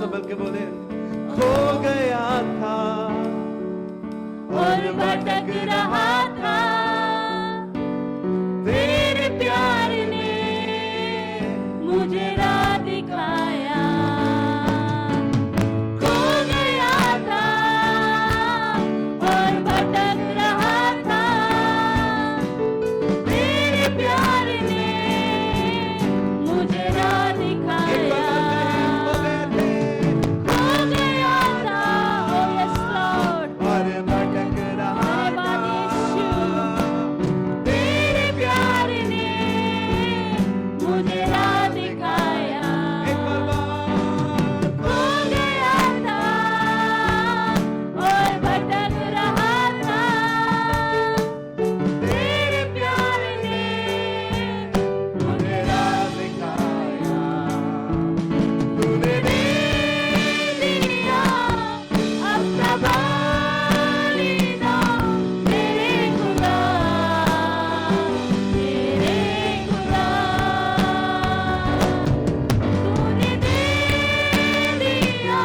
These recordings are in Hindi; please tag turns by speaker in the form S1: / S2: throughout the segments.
S1: सब मिलके बोले, खो गया था
S2: और भटक रहा था, तेरे प्यार ने मुझे राह दिखाया। खो गया था और भटक रहा था, तेरे प्यार ने मुझे राह दिखाया। खो गया था, oh yes Lord,
S1: और भटक रहा था,
S2: तेरे प्यार ने मुझे राह दिखाया।
S1: एक बार
S2: खो गया था और भटक रहा था, तेरे प्यार ने मुझे राह
S1: दिखाया। तूने दे
S2: दिया अपना बलिदान, मेरे खुदा, मेरे खुदा। तूने दे दिया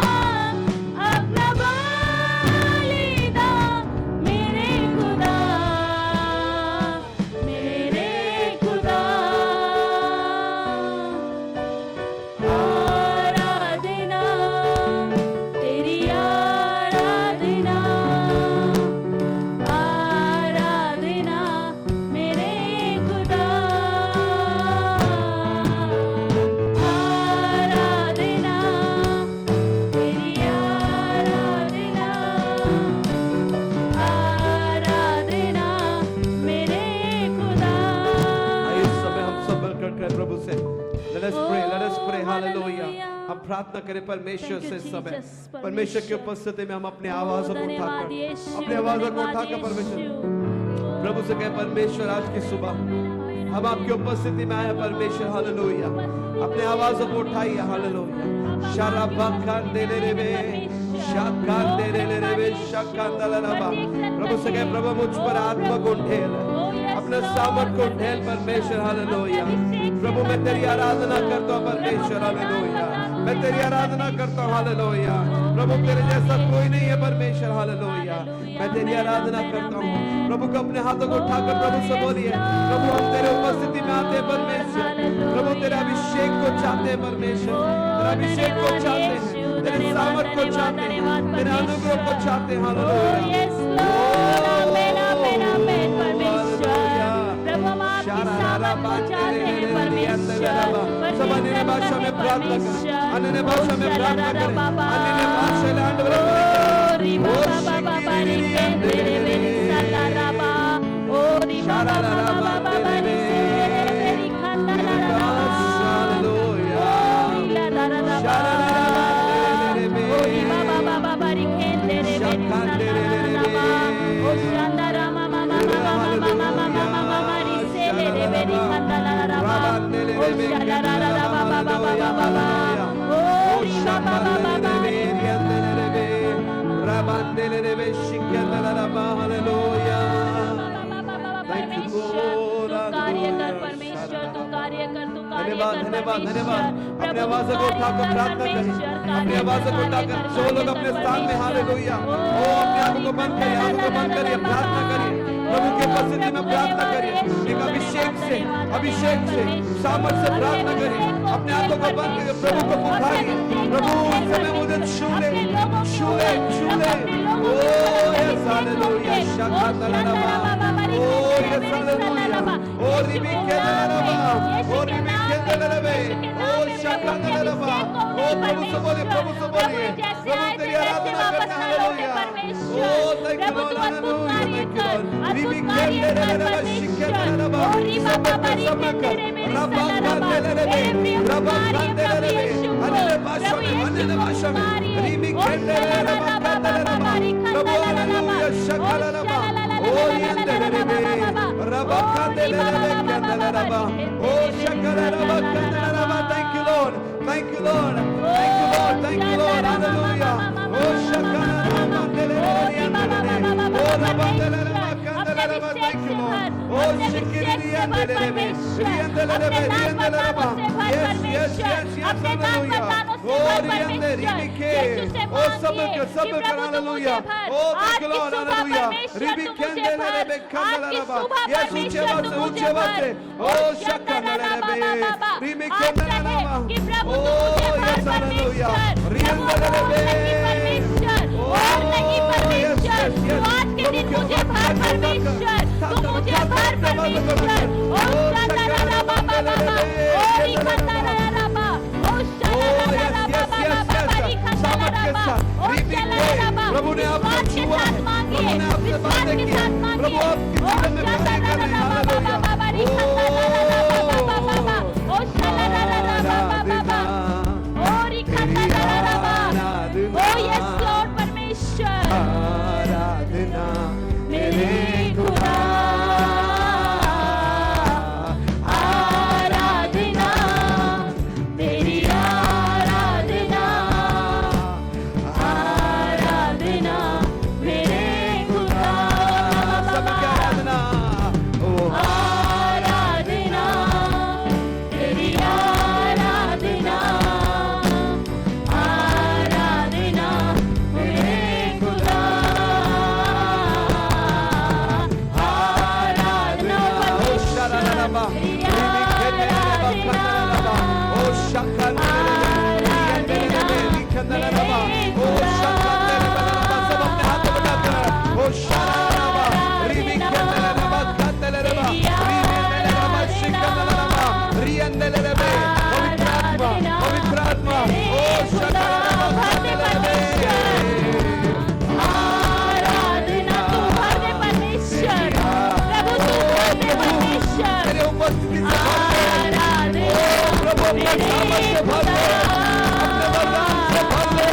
S2: अपना बलिदान, मेरे खुदा, मेरे खुदा। आराधना तेरी, आराधना, आराधना मेरे खुदा। आराधना तेरी, आराधना, आराधना मेरे खुदा।
S1: आइए इस समय हम सब मिलकर कर प्रभु से let us pray, let us pray, hallelujah। हम प्रार्थना करें परमेश्वर से इस समय, परमेश्वर की उपस्थिति में हम अपने आवाज़ों को उठाकर, अपने आवाज़ों को उठाकर परमेश्वर प्रभु से कहें, परमेश्वर आज की सुबह हम आपकी उपस्थिति में आए हैं परमेश्वर, हालेलुया। अपने आवाज़ों को उठाइए, हालेलुया। शराबाकान दे ले रे, शाकान दे ले रे, शाकान दला रबा। प्रभु से कहें, प्रभु मुझ पर आत्मा को ढेल, अपने सामर्थ को ढेल परमेश्वर, हालेलुया। प्रभु मैं तेरी आराधना करता हूँ परमेश्वर, हालेलुया। मैं तेरी आराधना करता हूँ, हालेलुया। प्रभु तेरे जैसा कोई नहीं है परमेश्वर, हालेलुया। मैं तेरी आराधना करता हूँ। प्रभु को अपने हाथों को उठाकर प्रभु से बोलिए, प्रभु हम तेरे उपस्थिति में आते हैं परमेश्वर। प्रभु तेरे अभिषेक को चाहते हैं परमेश्वर, तेरे अभिषेक को चाहते हैं, तेरे सामर्थ को चाहते हैं, तेरे अनुग्रह को चाहते हैं, हालेलुया।
S2: Yes Lord, आमेन, आमेन, आमेन परमेश्वर। प्रभु हम आपकी सामर्थ को चाहते हैं परमेश्वर।
S1: सब अन्य भाषा में प्रार्थना करें, अन्य भाषा में प्रार्थना करें, अन्य भाषा में आंदोलन धन्यवाद, धन्यवाद, धन्यवाद। अपने आवाज़ों को उठाकर प्रार्थना करें, अपने आवाज़ों को उठाकर जो लोग अपने स्थान में, हालेलुया, ओ अपने आंखों को बंद करिए, आंखों को बंद करिए, प्रार्थना करिए, प्रभु की उपस्थिति में प्रार्थना करिए। एक अभिषेक से, सामर्थ से प्रार्थना करिए। अपने आंखों को बंद करिए, प्रभु को पुकारिए, प्रभु उस समय मुझे छू ले, छू ले, छू ले। ओ यस हालेलुया, शकातलरबा, ओ यस हालेलुया, ओ रिबिकेलरबा, ओ रिबिकेलरबे, ओ शकातलरबा। ओ प्रभु से बोलिए, प्रभु से बोलिए, प्रभु तेरी आराधना करना, hallelujah. Oh thank you Lord, hallelujah, thank you Lord. रिबिकेलरबा, शिकेलरबा, सबक रबा कांदेलरबे, रबा कांदेलरबे, अन्य भाषा में, अन्य भाषा में, रिबिकेलरबा कांदेलरबा, प्रभु hallelujah, शकालरबा, O यंदेलरबे, rava कांदेलरबे, कांदेलरबा, O शकालरबा, कांदेलरबा। Thank you Lord, thank you Lord, thank you Lord, thank you Lord, hallelujah. O शकालरबा, कांदेलरबे, O rava कांदेलरबा, कांदेलरबा, thank you Lord, ओ
S2: अपने अभिषेक से भर परमेश्वर, अपने दान वरदानों से भर परमेश्वर, अपने दान वरदानों से भर परमेश्वर, यीशु से मांगिए कि प्रभु तू मुझे भर, आज की सुबह परमेश्वर तू मुझे भर, आज की सुबह परमेश्वर तू मुझे भर, ओ शंदरा बाबा बाबा, आज कहे कि प्रभु तू मुझे भर परमेश्वर, प्रभु और नहीं परमेश्वर, तू आज के दिन मुझे भर परमेश्वर, तू मुझे भर परमेश्वर, ओ शंदरा बाबा बाबा, ओ रिखंदरा बाबा, ओ शंदरा बाबा बाबा, रिखंदरा बाबा, ओ शंदरा बाबा,
S1: प्रभु ने आपको छुआ, प्रभु ने आपसे बातें की, प्रभु आपकी जीवन में कार्य कर रहे हैं, हालेलुया।
S2: ओ शंदरा बाबा बाबा, ओ रिखंदरा बाबा, ओ यस लॉर्ड परमेश्वर,
S1: आराधना मेरे खुदा,
S2: आराधना तेरी आराधना, आराधना मेरे खुदा,
S1: सबकी आराधना, ओ
S2: आराधना तेरी आराधना, आराधना मेरे खुदा, आराधना
S1: शरणमा, ओ शंकर
S2: आराधना तू भर दे परमेश्वर, प्रभु तू भर दे परमेश्वर, आराधना
S1: प्रभु अपने सामर्थ से भर दे, अपने वरदान से भर दे,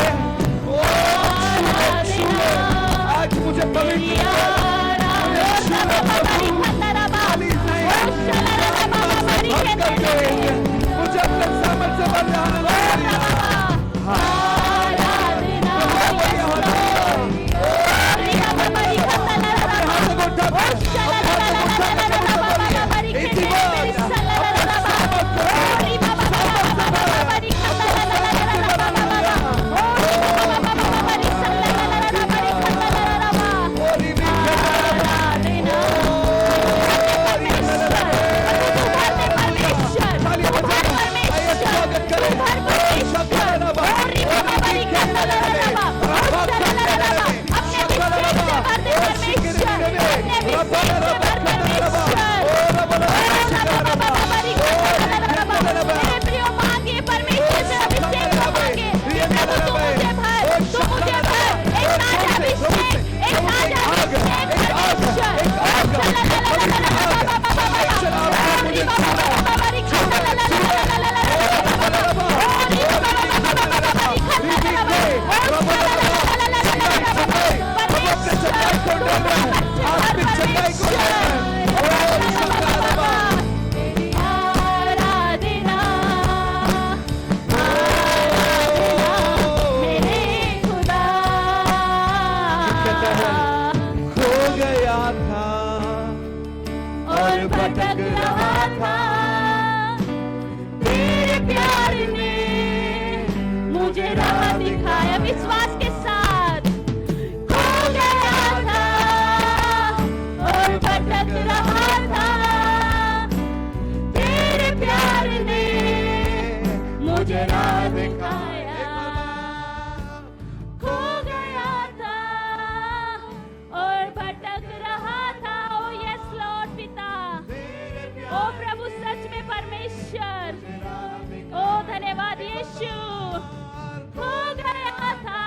S1: ओ आज मुझे पवित्र मुझे अपने सामर्थ से भर दे, भटक रहा था, तेरे प्यार ने मुझे राह दिखाया, विश्वास के साथ खो गया था और भटक रहा था, तेरे प्यार ने मुझे राह दिखाया, खो गया था और भटक रहा था। ओ यस लॉर्ड पिता, ओ प्रभु सच में परमेश्वर, ओ धन्यवाद यीशु, खो गया था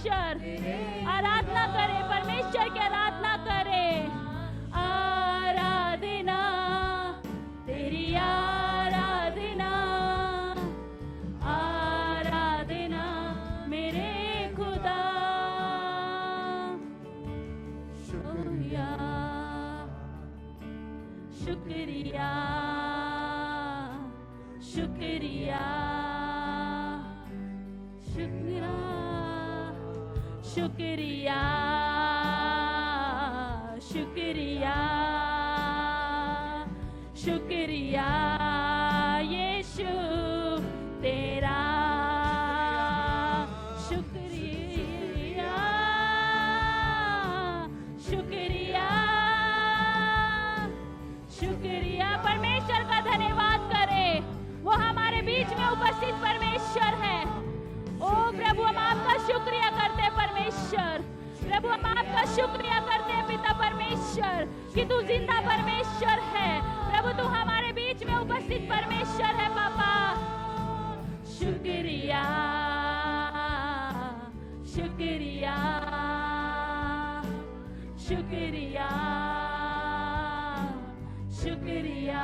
S2: परमेश्वर आराधना करे, परमेश्वर की आराधना करे। आराधना तेरी आराधना, आराधना मेरे खुदा। शुक्रिया शुक्रिया शुक्रिया शुक्रिया शुक्रिया शुक्रिया शुक्रिया यीशु तेरा। शुक्रिया शुक्रिया शुक्रिया। परमेश्वर का धन्यवाद करें, वो हमारे बीच में उपस्थित परमेश्वर है। ओ प्रभु हम आपका शुक्रिया करते परमेश्वर, प्रभु हम आपका शुक्रिया करते पिता परमेश्वर कि तू जिंदा परमेश्वर है। प्रभु तू हमारे बीच में उपस्थित परमेश्वर है पापा। शुक्रिया शुक्रिया शुक्रिया शुक्रिया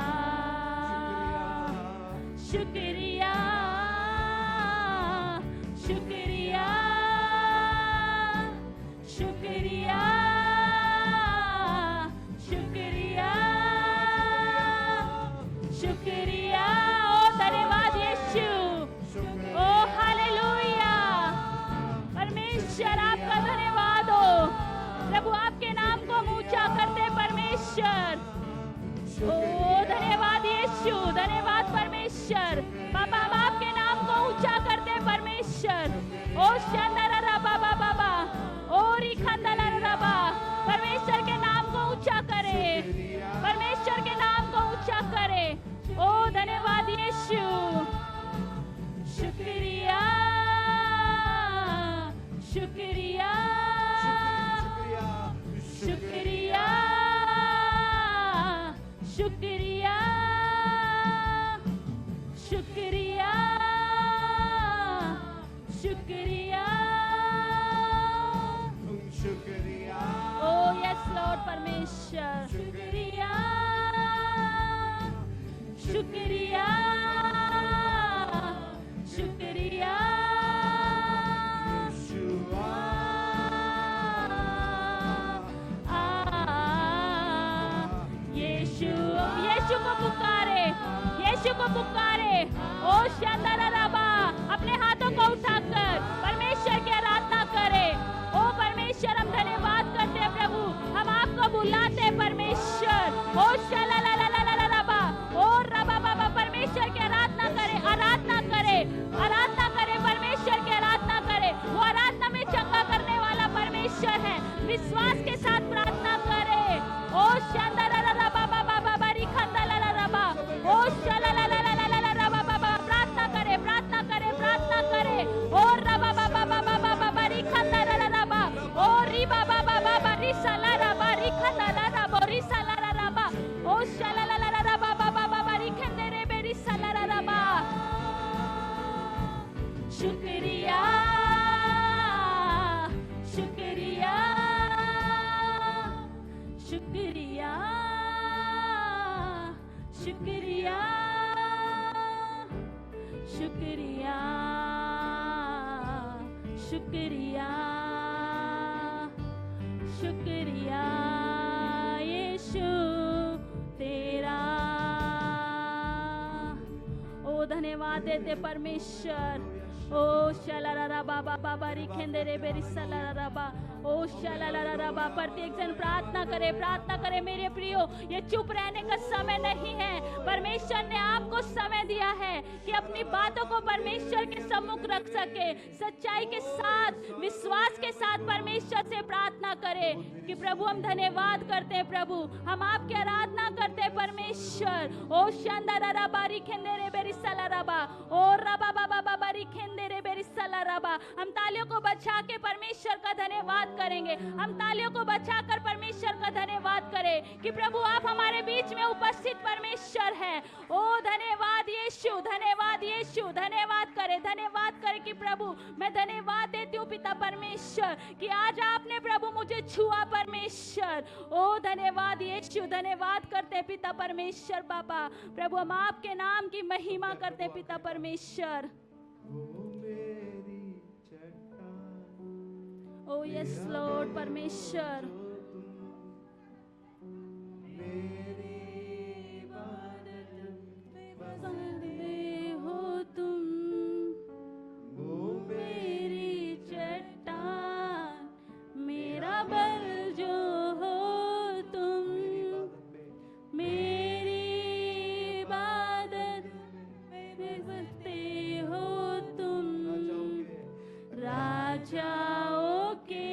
S2: शुक्रिया शुक्रिया शुक्रिया शुक्रिया शुक्रिया। ओ धन्यवाद यीशु, ओ हालेलुया। परमेश्वर आपका धन्यवाद हो प्रभु, आपके नाम को हम ऊंचा करते परमेश्वर। ओ धन्यवाद यीशु, धन्यवाद परमेश्वर। बाबा हम आपके नाम को ऊंचा करते परमेश्वर। ओ शंदरा बाबा बाबा, ओ रिखंदला बाबा, परमेश्वर के नाम को ऊंचा करे, परमेश्वर के नाम को ऊंचा करे। ओ धन्यवाद यीशु। शुक्रिया शुक्रिया शुक्रिया शुक्रिया शुक्रिया शुक्रिया शुक्रिया। ओ यस लॉर्ड परमेश्वर, शुक्रिया शुक्रिया शुक्रिया। यीशु को पुकारे, यीशु को पुकारे। ओ शांदारा राबा, अपने हाथों को उठाकर परमेश्वर की आराधना करे। ओ परमेश्वर हम धन्यवाद करते हैं प्रभु, हम आपको बुलाते हैं परमेश्वर। ओ शालालालालाला राबा, ओ राबा बाबा, परमेश्वर की आराधना करे, आराधना करे, आराधना करे, परमेश्वर की आराधना करे। वो आराधना में चंगा करने वाला परमेश्वर है। विश्वास के साथ प्रार्थना करे। ओ शांदारा राबा बाबा बाबा रिखंदला राबा, ओ शालालालालाला राबा बाबा, प्रार्थना करे, प्रार्थना करे, प्रार्थना करे। ओ राबा बाबा बाबा बाबा रिखंदला राबा, ओ री बाबा बाबा बाबा रिसला राबा, रिखंदला राबा, रिसला राबा, ओ शालालाला राबा बाबा बाबा रिखंदरे बेरी सला राबा। शुक्रिया शुक्रिया शुक्रिया शुक्रिया शुक्रिया शुक्रिया शुक्रिया यीशु तेरा। ओ धन्यवाद देते परमेश्वर। ओ शलाला बाबा बाबा रिखेंदरे बेरी सलाला बा, ओ शलाला बा। प्रत्येक जन प्रार्थना करे मेरे प्रियो। ये चुप रहने का समय नहीं है, परमेश्वर ने आपको समय दिया है कि अपनी बातों को परमेश्वर के सम्मुख रख सके। सच्चाई के साथ, विश्वास के साथ परमेश्वर से प्रार्थना करे कि प्रभु हम धन्यवाद करते हैं, प्रभु हम आपकी आराधना करते हैं परमेश्वर। ओ शांदारा बारी खेंदेरे बेरी सलाराबा, ओ रबा बाबा बाबा रिखेंदेरे बेरी सलाराबा। हम तालियों को बचा के परमेश्वर का धन्यवाद करेंगे। हम तालियों को बचाकर परमेश्वर का धन्यवाद करें कि प्रभु आप हमारे बीच में उपस्थित परमेश्वर है। ओ धन्यवाद यीशु, धन्यवाद यीशु, धन्यवाद करे कि प्रभु मैं धन्यवाद देती हूँ पिता परमेश्वर। परमेश्वर कि आज आपने प्रभु मुझे छुआ परमेश्वर। ओ धन्यवाद यीशु, धन्यवाद करते हैं पिता परमेश्वर। बाबा प्रभु हम आपके नाम की महिमा करते हैं पिता परमेश्वर। ओ यस लॉर्ड परमेश्वर। हो तुम मेरी चट्टान, मेरा बल जो हो तुम, मेरी इबादत में बसते हो तुम। राजाओं के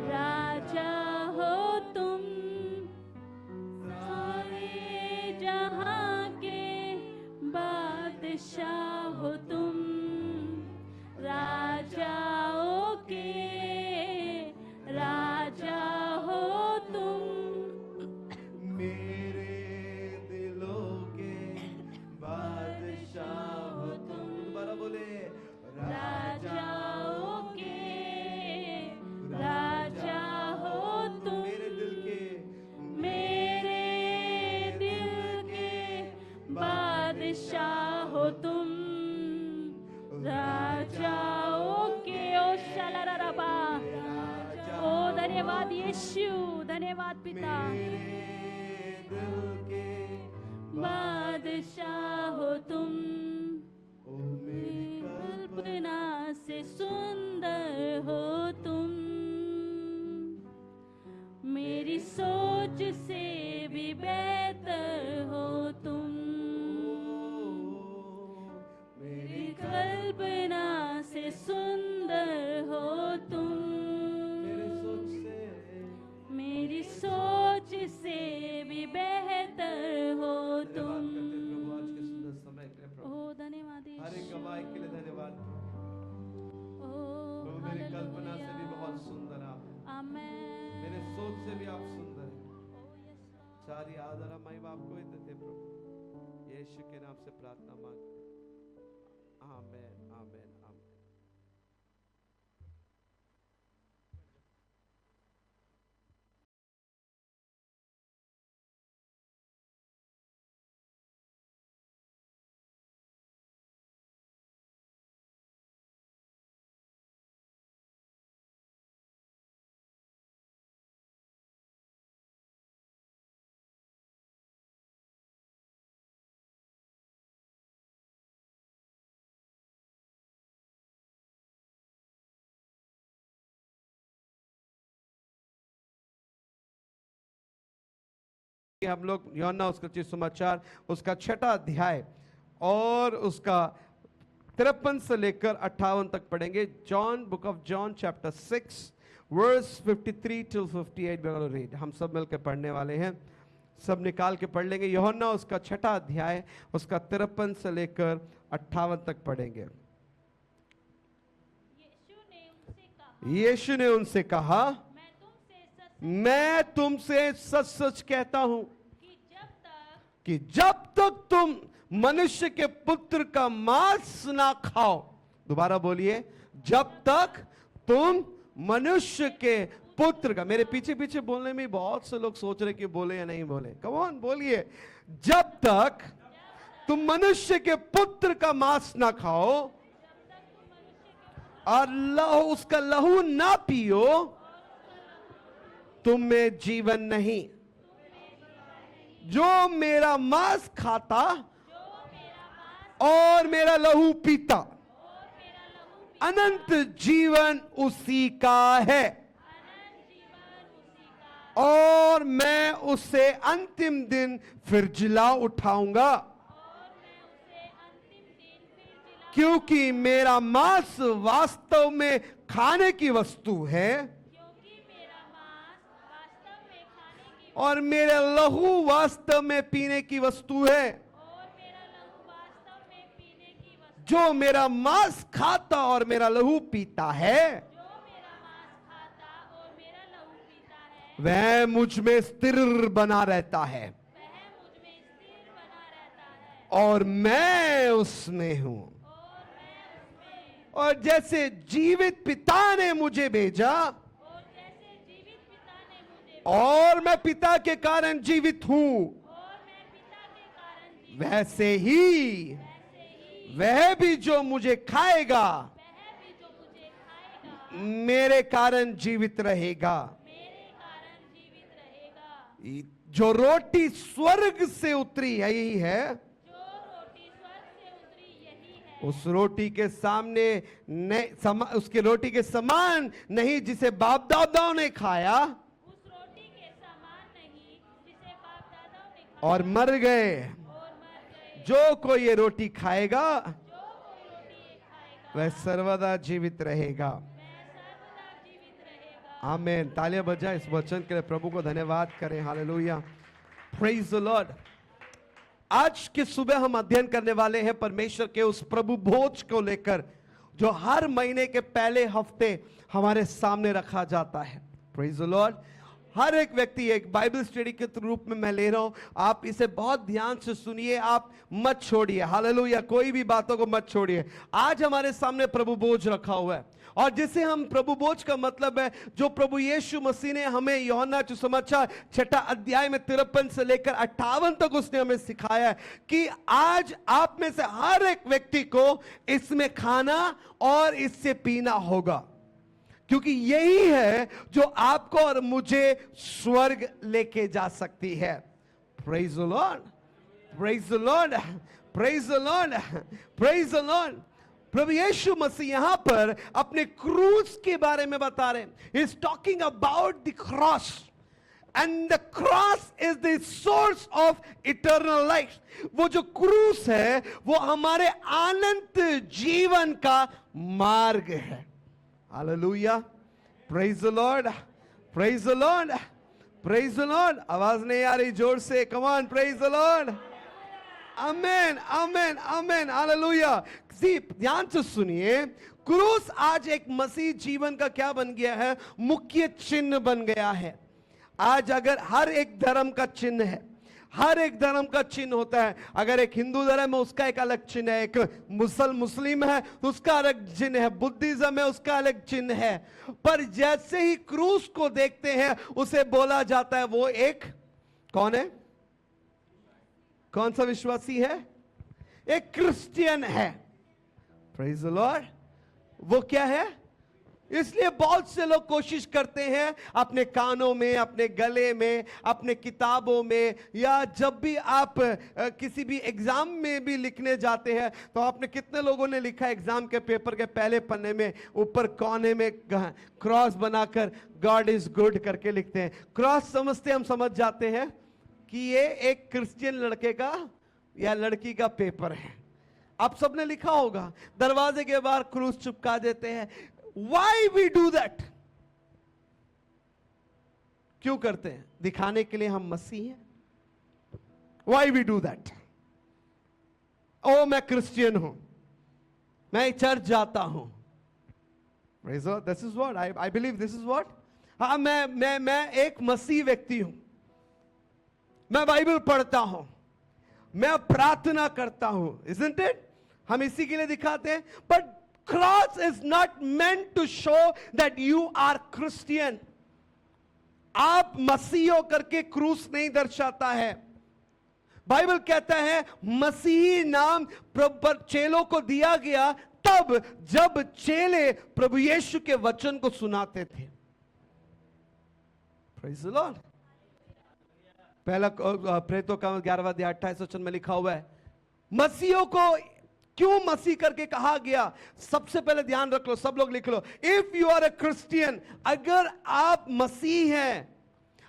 S2: राजा हो तुम, सारे जहां के बादशाह हो तुम। राजाओं के राजा हो तुम,
S1: मेरे दिलों के बादशाह हो तुम। दोबारा बोले,
S2: राजाओं के राजा हो तुम।
S1: मेरे दिल के
S2: बादशाह हो तुम। राजाओं के ओ शलरबा। ओ धन्यवाद यीशु, धन्यवाद पिता। बादशाह हो तुम, कल्पना से सुंदर हो तुम, मेरी सोच से भी बेहतर हो तुम। मेरी कल्पना से सुंदर हो तुम, मेरी सोच से भी बेहतर हो तुम। ओ धन्यवाद
S1: हर एक गवाही के लिए धन्यवाद।
S2: ओ
S1: मेरी कल्पना से भी बहुत सुंदर आप,
S2: आमेन।
S1: मेरे सोच से भी आप सुंदर हैं। सारी आदर हम महिमा आपको ही देते प्रभु, यीशु के नाम से प्रार्थना मांगते हैं। आमेन आमेन आमेन। हम लोग यूहन्ना उसका सुसमाचार उसका 6वां अध्याय और उसका 53 से लेकर 58 तक पढ़ेंगे। John, book of John chapter 6 verse 53 till 58 we will read. हम सब मिलकर पढ़ने वाले हैं, सब निकाल के पढ़ लेंगे। यूहन्ना उसका 6वां अध्याय उसका 53 से लेकर 58 तक पढ़ेंगे। यीशु ने उनसे कहा, मैं तुमसे सच सच कहता हूं कि जब तक तुम मनुष्य के पुत्र का मांस ना खाओ। दोबारा बोलिए, जब तक तुम मनुष्य के पुत्र का। मेरे पीछे पीछे बोलने में बहुत से लोग सोच रहे कि बोले या नहीं बोले। कम ऑन बोलिए, जब तक तुम मनुष्य के पुत्र का मांस ना खाओ और लहू उसका लहू ना पियो, तुम में जीवन नहीं। जो मेरा मांस खाता और मेरा लहू पीता, अनंत जीवन उसी का है और मैं उसे अंतिम दिन फिर जिला उठाऊंगा। क्योंकि मेरा मांस वास्तव में खाने की वस्तु है और मेरा लहू वास्तव में पीने की वस्तु है। जो मेरा मांस खाता और मेरा लहू पीता है, वह मुझ में स्थिर बना रहता है और मैं उसमें हूं। और जैसे जीवित पिता ने मुझे भेजा
S2: और जैसे जीवित पिता ने मुझे
S1: और मैं पिता के कारण जीवित हूं,
S2: और मैं पिता के कारण जीवित
S1: वैसे ही वह भी जो मुझे खाएगा
S2: वह भी जो मुझे खाएगा
S1: मेरे कारण जीवित रहेगा।
S2: मेरे कारण जीवित रहेगा।
S1: जो रोटी स्वर्ग से उतरी है यही है,
S2: जो रोटी स्वर्ग से उतरी यही है।
S1: उस रोटी के सामने उसके रोटी के समान नहीं जिसे बाप दादाओं ने खाया
S2: उस रोटी के समान नहीं जिसे बाप दादाओं ने खाया
S1: और मर गए।
S2: और मर गए।
S1: जो कोई ये रोटी खाएगा
S2: जो कोई रोटी ये खाएगा
S1: वह सर्वदा जीवित रहेगा।
S2: वह सर्वदा जीवित रहेगा।
S1: आमीन। तालियां बजाएं इस वचन के लिए, प्रभु को धन्यवाद करें। Hallelujah, praise the Lord. आज के सुबह हम अध्ययन करने वाले हैं परमेश्वर के उस प्रभु भोज को लेकर जो हर महीने के पहले हफ्ते हमारे सामने रखा जाता है। Praise the Lord. हर एक व्यक्ति एक बाइबल स्टडी के रूप में मैं ले रहा हूं, आप इसे बहुत ध्यान से सुनिए, आप मत छोड़िए। हालेलुया, कोई भी बातों को मत छोड़िए। आज हमारे सामने प्रभु भोज रखा हुआ है और जिसे हम प्रभु भोज का मतलब है जो प्रभु यीशु मसीह ने हमें यूहन्ना सुसमाचार 6 अध्याय में 53 से लेकर 58 तक उसने हमें सिखाया है कि आज आप में से हर एक व्यक्ति को इसमें खाना और इससे पीना होगा, क्योंकि यही है जो आपको और मुझे स्वर्ग लेके जा सकती है। Praise the Lord, praise the Lord, praise the Lord, praise the Lord. प्रभु यीशु मसीह यहां पर अपने क्रूस के बारे में बता रहे हैं। He is talking about the cross and the cross is the source of eternal life. वो जो क्रूस है वो हमारे अनंत जीवन का मार्ग है। Hallelujah, praise the Lord, praise the Lord, praise the Lord. आवाज नहीं आ रही जोर से, come on, praise the Lord. Amen, amen, amen, hallelujah. ध्यान से सुनिए, क्रूस आज एक मसीह जीवन का क्या बन गया है? मुख्य चिन्ह बन गया है। आज अगर हर एक धर्म का चिन्ह है, हर एक धर्म का चिन्ह होता है। अगर एक हिंदू धर्म है उसका एक अलग चिन्ह है, एक मुस्लिम है तो उसका अलग चिन्ह है, बुद्धिज्म है उसका अलग चिन्ह है। पर जैसे ही क्रूस को देखते हैं उसे बोला जाता है वो एक कौन है? कौन सा विश्वासी है? एक क्रिश्चियन है। Praise the Lord. वो क्या है? इसलिए बहुत से लोग कोशिश करते हैं अपने कानों में, अपने गले में, अपने किताबों में, या जब भी आप किसी भी एग्जाम में भी लिखने जाते हैं तो आपने कितने लोगों ने लिखा एग्जाम के पेपर के पहले पन्ने में ऊपर कोने में क्रॉस बनाकर गॉड इज गुड करके लिखते हैं। क्रॉस समझते हम समझ जाते हैं कि ये एक क्रिश्चियन लड़के का या लड़की का पेपर है। आप सबने लिखा होगा, दरवाजे के बाहर क्रूस चिपका देते हैं। Why we do that? क्यों करते हैं? दिखाने के लिए हम मसीह हैं। Why we do that? ओ मैं क्रिश्चियन हूं, मैं चर्च जाता हूं। Praise the Lord. This is what I believe. This is what? हाँ, मैं एक मसीह व्यक्ति हूं, मैं बाइबल पढ़ता हूं, मैं प्रार्थना करता हूं। Isn't it? हम इसी के लिए दिखाते हैं। But cross is not meant to show that you are Christian. आप मसीह होकर के क्रूस नहीं दर्शाता है। बाइबल कहता है मसीही नाम प्रभु चेलों को दिया गया तब जब चेले प्रभु यीशु के वचन को सुनाते थे। Praise the Lord. पहला प्रेरितों का 11वां अध्याय 28 वचन में लिखा हुआ है। मसीहों को क्यों मसीह करके कहा गया? सबसे पहले ध्यान रख लो, सब लोग लिख लो। If you are a Christian, अगर आप मसीह हैं,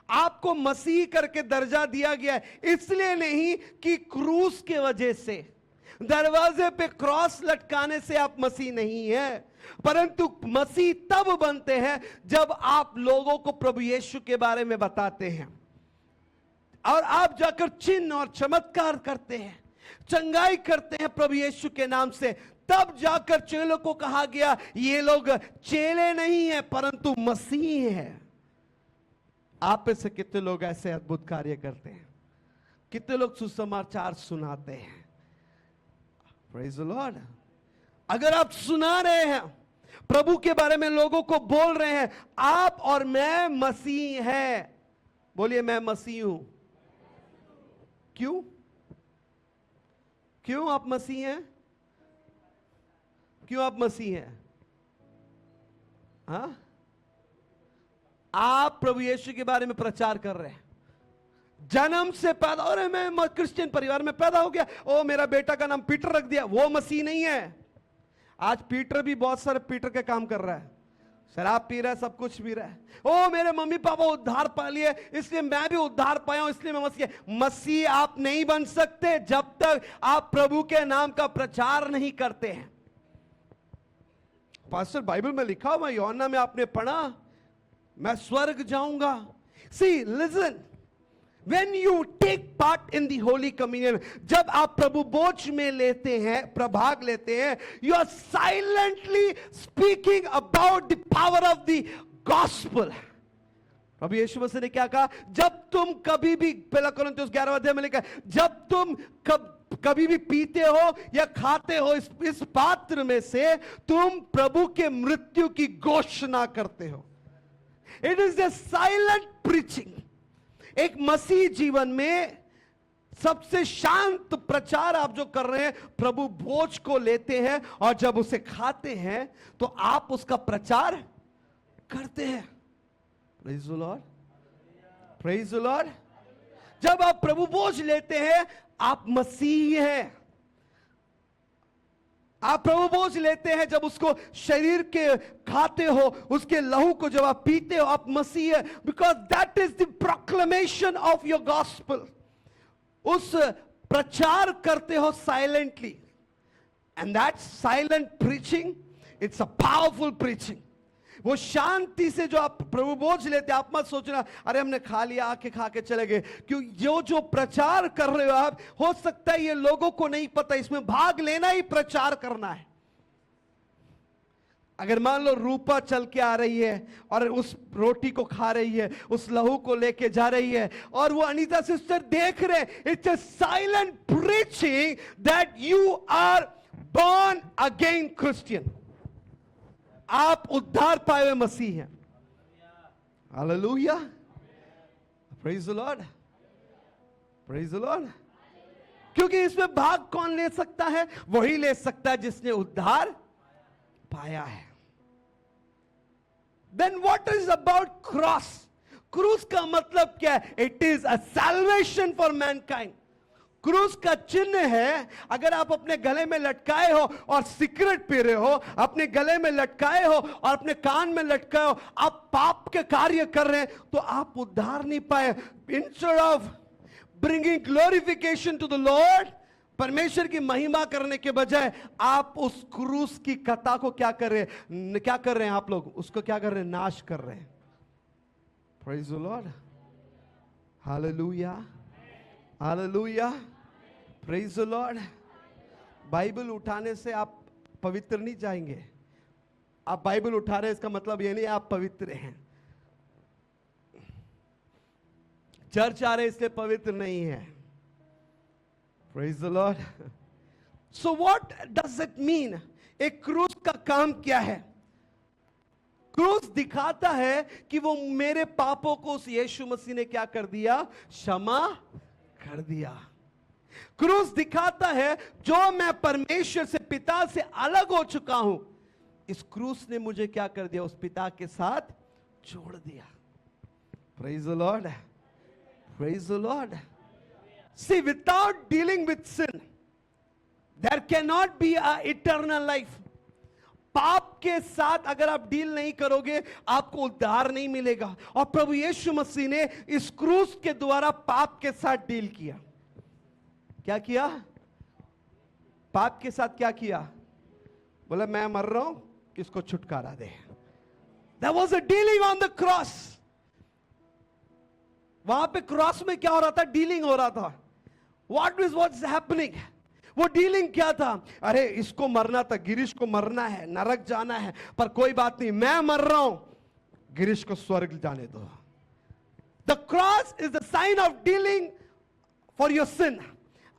S1: आपको मसीह करके दर्जा दिया गया है, इसलिए नहीं कि क्रूस के वजह से, दरवाजे पे क्रॉस लटकाने से आप मसीह नहीं है, परंतु मसीह तब बनते हैं जब आप लोगों को प्रभु यीशु के बारे में बताते हैं और आप जाकर चिन्ह और चमत्कार करते हैं, चंगाई करते हैं प्रभु यीशु के नाम से। तब जाकर चेलों को कहा गया ये लोग चेले नहीं हैं परंतु मसीह हैं। आप में से कितने लोग ऐसे अद्भुत कार्य करते हैं? कितने लोग सुसमाचार सुनाते हैं? Praise the Lord. अगर आप सुना रहे हैं, प्रभु के बारे में लोगों को बोल रहे हैं, आप और मैं मसीह हैं, बोलिए मैं मसीह हूं। क्यों? क्यों आप मसीह हैं? क्यों आप मसीह हैं? हाँ? आप प्रभु यीशु के बारे में प्रचार कर रहे हैं। जन्म से पैदा, और मैं क्रिश्चियन परिवार में पैदा हो गया, ओ मेरा बेटा का नाम पीटर रख दिया, वो मसीह नहीं है। आज पीटर भी बहुत सारे पीटर के काम कर रहा है, शराब पी रहा है, सब कुछ पी रहा है। ओ मेरे मम्मी पापा उद्धार पा लिए, इसलिए मैं भी उद्धार पाया हूं, इसलिए मैं मसीह। मसीह आप नहीं बन सकते जब तक आप प्रभु के नाम का प्रचार नहीं करते हैं। पास्टर बाइबल में लिखा हुआ, यूहन्ना में आपने पढ़ा, मैं स्वर्ग जाऊंगा। सी listen, when you take part in the holy communion, जब आप प्रभु भोज में लेते हैं, प्रभाग लेते हैं, you are silently speaking about the power of the gospel। प्रभु यीशु मसीह ने क्या कहा? जब तुम कभी भी, पहला कोरिन्थियों 11 अध्याय में लिखा है, जब तुम कभी भी पीते हो या खाते हो इस पात्र में से, तुम प्रभु के मृत्यु की घोषणा करते हो। It is a silent preaching। एक मसीह जीवन में सबसे शांत प्रचार आप जो कर रहे हैं, प्रभु भोज को लेते हैं और जब उसे खाते हैं तो आप उसका प्रचार करते हैं। Praise the Lord, praise the Lord. जब आप प्रभु भोज लेते हैं, आप मसीह हैं। आप प्रभु भोज लेते हैं, जब उसको शरीर के खाते हो, उसके लहू को जब आप पीते हो, आप मसीह है। Because that is the proclamation of your gospel. उस प्रचार करते हो silently, and that silent preaching, it's a powerful preaching. वो शांति से जो आप प्रभु भोज लेते, आप मत सोचना अरे हमने खा लिया, आके खा के चले गए। क्यों? जो प्रचार कर रहे हो आप, हो सकता है ये लोगों को नहीं पता, इसमें भाग लेना ही प्रचार करना है। अगर मान लो रूपा चल के आ रही है और उस रोटी को खा रही है, उस लहू को लेके जा रही है, और वो अनीता सिस्टर देख रहे, it's a silent preaching that you are born again Christian. आप उद्धार पाए हुए मसीह हैं। Hallelujah, praise the Lord, praise the Lord. क्योंकि इसमें भाग कौन ले सकता है? वही ले सकता है जिसने उद्धार पाया है। Then what is about cross? क्रूस का मतलब क्या है? It is a salvation for mankind. क्रूस का चिन्ह है, अगर आप अपने गले में लटकाए हो और सिगरेट पी रहे हो, अपने गले में लटकाए हो और अपने कान में लटकाए हो, आप पाप के कार्य कर रहे हैं, तो आप उद्धार नहीं पाए। Instead of bringing glorification to the Lord, परमेश्वर की महिमा करने के बजाय आप उस क्रूस की कथा को क्या कर रहे हैं? क्या कर रहे हैं आप लोग? उसको क्या कर रहे हैं? नाश कर रहे हैं। Praise the Lord, hallelujah, hallelujah, praise the Lord. Bible उठाने से आप पवित्र नहीं जाएंगे। आप बाइबल उठा रहे हैं, इसका मतलब ये नहीं आप पवित्र हैं। चर्च आ रहे इसलिए पवित्र नहीं है। Praise the Lord. So what does it mean? एक क्रूस का काम क्या है? क्रूस दिखाता है कि वो मेरे पापों को उस यीशु मसीह ने क्या कर दिया? क्षमा कर दिया। क्रूस दिखाता है जो मैं परमेश्वर से, पिता से अलग हो चुका हूं, इस क्रूस ने मुझे क्या कर दिया? उस पिता के साथ जोड़ दिया। Praise the Lord, praise the Lord. See, without dealing with sin, there cannot be a eternal life. पाप के साथ अगर आप डील नहीं करोगे, आपको उद्धार नहीं मिलेगा। और प्रभु यीशु मसीह ने इस क्रूस के द्वारा पाप के साथ डील किया। क्या किया? पाप के साथ क्या किया? बोला मैं मर रहा हूं, किसको छुटकारा दे। There was a dealing on the cross. वहां पे क्रॉस में क्या हो रहा था? डीलिंग हो रहा था। what's happening? वो डीलिंग क्या था? अरे इसको मरना था, गिरीश को मरना है, नरक जाना है, पर कोई बात नहीं, मैं मर रहा हूं, गिरीश को स्वर्ग जाने दो। The cross is the sign of dealing for your sin.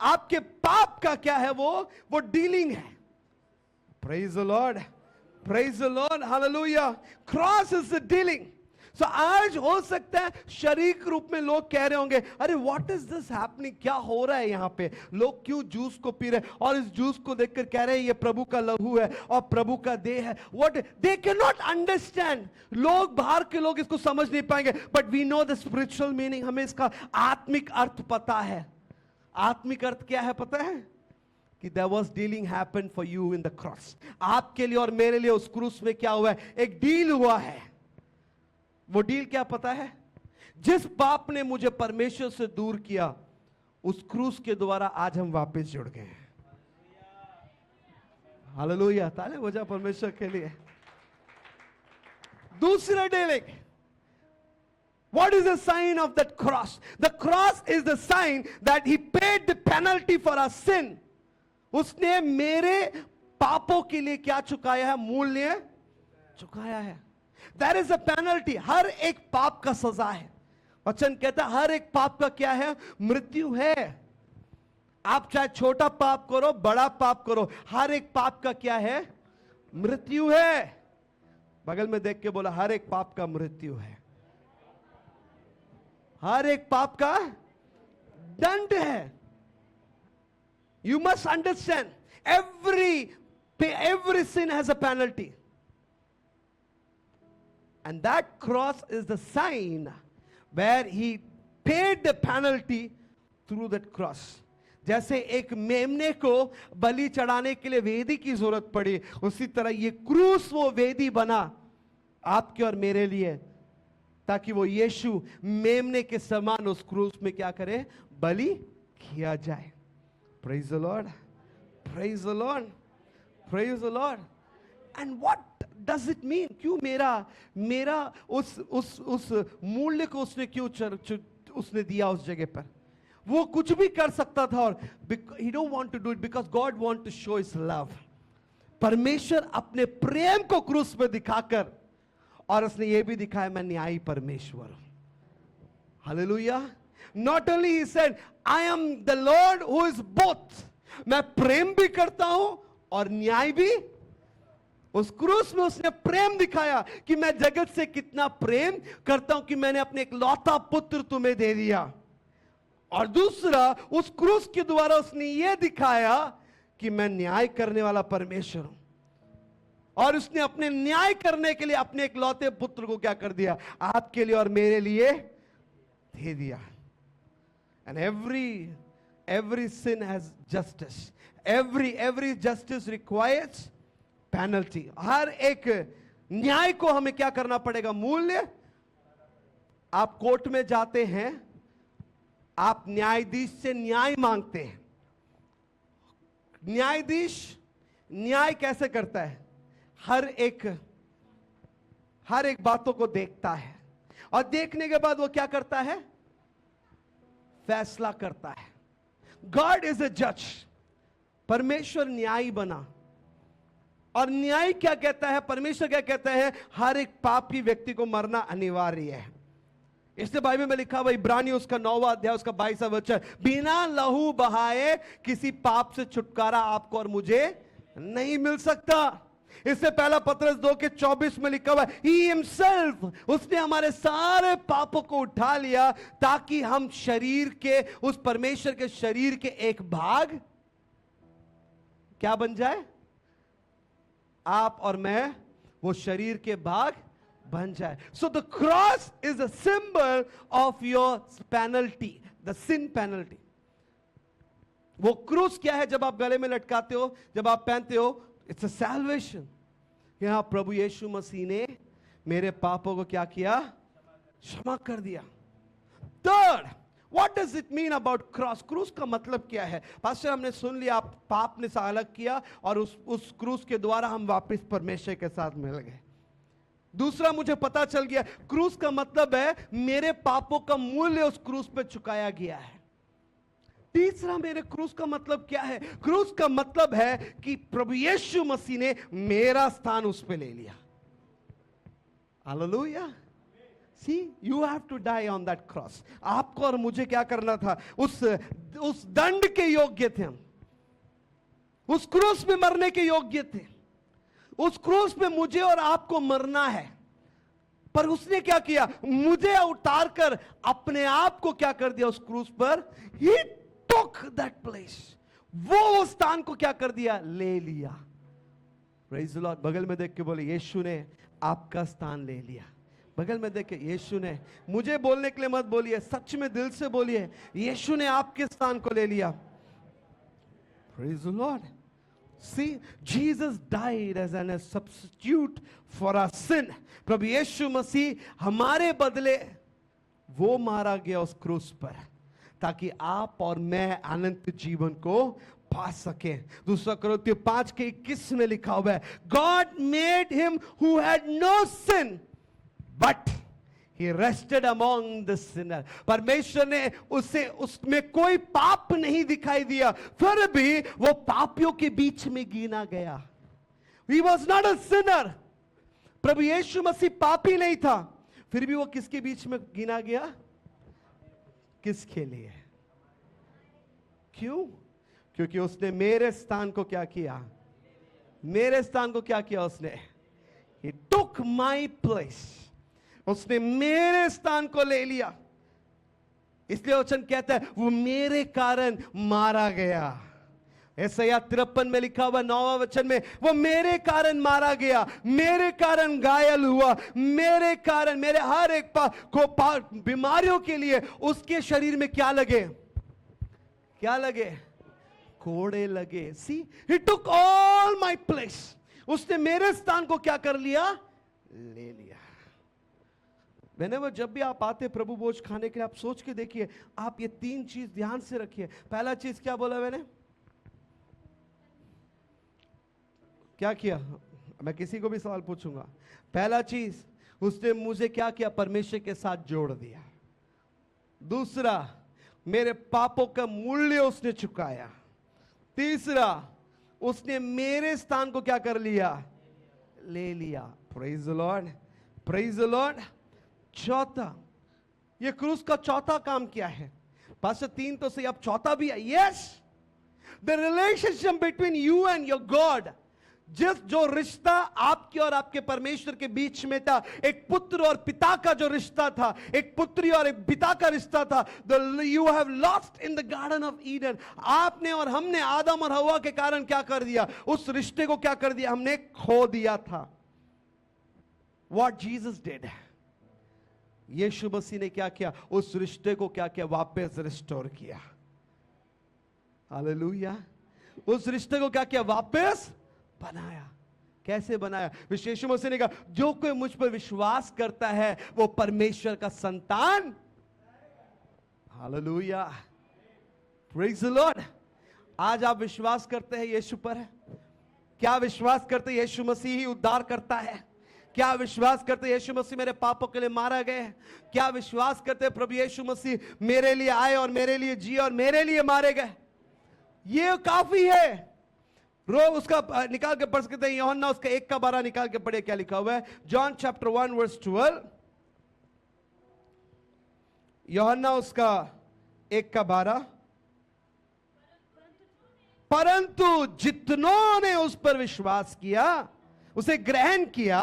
S1: आपके पाप का क्या है? वो डीलिंग है। Praise the Lord. Praise the Lord. Hallelujah. Cross is the dealing. So आज हो सकता है शारीरिक रूप में लोग कह रहे होंगे, अरे व्हाट इज दिस हैपनिंग, क्या हो रहा है यहाँ पे, लोग क्यों जूस को पी रहे हैं और इस जूस को देखकर कह रहे हैं ये प्रभु का लहू है और प्रभु का देह है. व्हाट दे कैन नॉट अंडरस्टैंड. लोग बाहर के लोग इसको समझ नहीं पाएंगे, but we know the spiritual meaning. हमें इसका आत्मिक अर्थ पता है. आत्मिक अर्थ क्या है पता है? कि there was dealing happened for you in the cross. आपके लिए और मेरे लिए उस क्रूस में क्या हुआ है? एक डील हुआ है. वो डील क्या पता है? जिस पाप ने मुझे परमेश्वर से दूर किया, उस क्रूस के द्वारा आज हम वापस जुड़ गए हैं. हालेलुया. ताले बजा परमेश्वर के लिए. दूसरा dealing. What is the sign of that cross? The cross is the sign that he paid the penalty for our sin. उसने मेरे पापों के लिए क्या चुकाया है? मूल्य चुकाया है. There is a penalty. हर एक पाप का सजा है. वचन कहता है हर एक पाप का क्या है? मृत्यु है. आप चाहे छोटा पाप करो, बड़ा पाप करो, हर एक पाप का क्या है? मृत्यु है. बगल में देख के बोला हर एक पाप का मृत्यु है. हर एक पाप का दंड है. You must understand, every sin has a penalty. And that cross is the sign where he paid the penalty through that cross. जैसे एक मेमने को बलि चढ़ाने के लिए वेदी की जरूरत पड़ी, उसी तरह ये क्रूस वो वेदी बना आपके और मेरे लिए, ताकि वो यीशु मेमने के समान उस क्रूस में क्या करे? बलि किया जाए. Praise the Lord. Praise the Lord. Praise the Lord. And what does it mean? क्यों मेरा उस मूल्य को उसने क्यों उसने दिया उस जगह पर? वो कुछ भी कर सकता था और he don't want to do it because God want to show his love. परमेश्वर अपने प्रेम को क्रूस पे दिखाकर, और उसने ये भी दिखाया मैं न्यायी परमेश्वर हूं. Hallelujah. Not only he said, I am the Lord who is both. मैं प्रेम भी करता हूं और न्याय भी. उस क्रूस में उसने प्रेम दिखाया कि मैं जगत से कितना प्रेम करता हूं कि मैंने अपने एक लौता पुत्र तुम्हें दे दिया. और दूसरा, उस क्रूस के द्वारा उसने ये दिखाया कि मैं न्याय करने वाला परमेश्वर हूं. और उसने अपने न्याय करने के लिए अपने एक लौते पुत्र को क्या कर दिया? आपके लिए और मेरे लिए दे दिया. And every sin has justice. Every justice requires penalty. हर एक न्याय को हमें क्या करना पड़ेगा? मूल्य. आप कोर्ट में जाते हैं, आप न्यायाधीश से न्याय मांगते हैं. न्यायाधीश न्याय कैसे करता है? हर एक बातों को देखता है और देखने के बाद वो क्या करता है? फैसला करता है. गॉड इज अ जज. परमेश्वर न्यायी बना. और न्याय क्या कहता है? परमेश्वर क्या कहता है? हर एक पापी व्यक्ति को मरना अनिवार्य है. इसलिए बाइबल में लिखा हुआ इब्रानियों उसका 9वां अध्याय उसका 22वां वचन, बिना लहू बहाए किसी पाप से छुटकारा आपको और मुझे नहीं मिल सकता. इससे पहला पत्रस 2:24 में लिखा हुआ है, He himself, उसने हमारे सारे पापों को उठा लिया ताकि हम शरीर के, उस परमेश्वर के शरीर के एक भाग क्या बन जाए? आप और मैं वो शरीर के भाग बन जाए. So the cross is a symbol of your penalty, the sin penalty. वो क्रूस क्या है? जब आप गले में लटकाते हो, जब आप पहनते हो, इट्स अ सैल्वेशन. यहां प्रभु यीशु मसीह ने मेरे पापों को क्या किया? क्षमा कर दिया. Third, what does it mean about cross? क्रूस का मतलब क्या है? पास्टर हमने सुन लिया, आप पाप ने से अलग किया और उस क्रूस के द्वारा हम वापस परमेश्वर के साथ मिल गए. दूसरा, मुझे पता चल गया क्रूस का मतलब है मेरे पापों का मूल्य उस क्रूस पे चुकाया गया है. तीसरा, मेरे क्रूस का मतलब क्या है? क्रूस का मतलब है कि प्रभु यीशु मसीह ने मेरा स्थान उस पे ले लिया. Hallelujah. See, you have to die on that cross. आपको और मुझे क्या करना था? उस दंड के योग्य थे हम. उस क्रूस में मरने के योग्य थे.
S3: उस क्रूस पे मुझे और आपको मरना है, पर उसने क्या किया, मुझे उतारकर अपने आप को क्या कर दिया उस क्रूस पर, ही टुक दैट प्लेस, वो स्थान को क्या कर दिया, ले लिया। Praise the Lord. बगल में देख के बोले, यीशु ने आपका स्थान ले लिया। बगल में देख के, यीशु ने, मुझे बोलने के लिए मत बोलिए, सच में दिल से बोलिए, यीशु ने आपके स्थान को ले लिया। Praise the Lord. See, Jesus died as a substitute for our sin. प्रभु यीशु मसीह हमारे बदले वो मारा गया उस क्रूस पर, ताकि आप और मैं अनंत जीवन को पा सके। दूसरा कोरिन्थियों 5:21 में लिखा हुआ है, God made him who had no sin, but he rested among the sinner. परमेश्वर ने उसमें कोई पाप नहीं दिखाई दिया, फिर भी वो पापियों के बीच में गिना गया। He was not a sinner. प्रभु यीशु मसीह पापी नहीं था, फिर भी वो किसके बीच में गिना गया, किसके लिए? क्यों? क्योंकि उसने मेरे स्थान को क्या किया, मेरे स्थान को क्या किया उसने, He took my place. उसने मेरे स्थान को ले लिया। इसलिए वचन कहता है वो मेरे कारण मारा गया। यशायाह 53 में लिखा हुआ 9वां वचन में, वो मेरे कारण मारा गया, मेरे कारण घायल हुआ, मेरे कारण, मेरे हर एक बीमारियों के लिए उसके शरीर में क्या लगे, क्या लगे, कोड़े लगे। सी, he took all my place. उसने मेरे स्थान को क्या कर लिया, ले लिया। Whenever, जब भी आप आते प्रभु भोज खाने के लिए, आप सोच के देखिए, आप ये 3 चीज ध्यान से रखिए। पहला चीज क्या बोला मैंने, क्या किया, मैं किसी को भी सवाल पूछूंगा। पहला चीज, उसने मुझे क्या किया, परमेश्वर के साथ जोड़ दिया। दूसरा, मेरे पापों का मूल्य उसने चुकाया। तीसरा, उसने मेरे स्थान को क्या कर लिया, ले लिया। Praise the Lord, praise the Lord. चौथा, ये क्रूस का चौथा काम क्या है? पास्टर 3 तो सही, अब चौथा भी है। Yes, the relationship between you and your God, जो रिश्ता आपके और आपके परमेश्वर के बीच में था, एक पुत्र और पिता का जो रिश्ता था, एक पुत्री और एक पिता का रिश्ता था, you have lost in the garden of Eden. आपने और हमने आदम और हवा के कारण क्या कर दिया, उस रिश्ते को क्या कर दिया, हमने खो दिया था। व्हाट जीसस डिड, यीशु मसीह ने क्या किया, उस रिश्ते को क्या किया, वापस रिस्टोर किया। हालेलुया। उस रिश्ते को क्या किया, वापस बनाया। कैसे बनाया? यीशु मसीह ने कहा, जो कोई मुझ पर विश्वास करता है वो परमेश्वर का संतान। Hallelujah, praise the Lord. आज आप विश्वास करते हैं यीशु पर? क्या विश्वास करते हैं यीशु मसीह ही उद्धार करता है? क्या विश्वास करते हैं यीशु मसीह मेरे पापों के लिए मारा गए? क्या विश्वास करते हैं प्रभु यीशु मसीह मेरे लिए आए और मेरे लिए जिए और मेरे लिए मारे गए? ये काफी है। रोज उसका निकाल के पढ़ सकते हैं। यूहन्ना उसका 1:12 निकाल के पढ़े, क्या लिखा हुआ है? John chapter 1 verse 12। यूहन्ना उसका 1:12, परंतु जितनों ने उस पर विश्वास किया, उसे ग्रहण किया,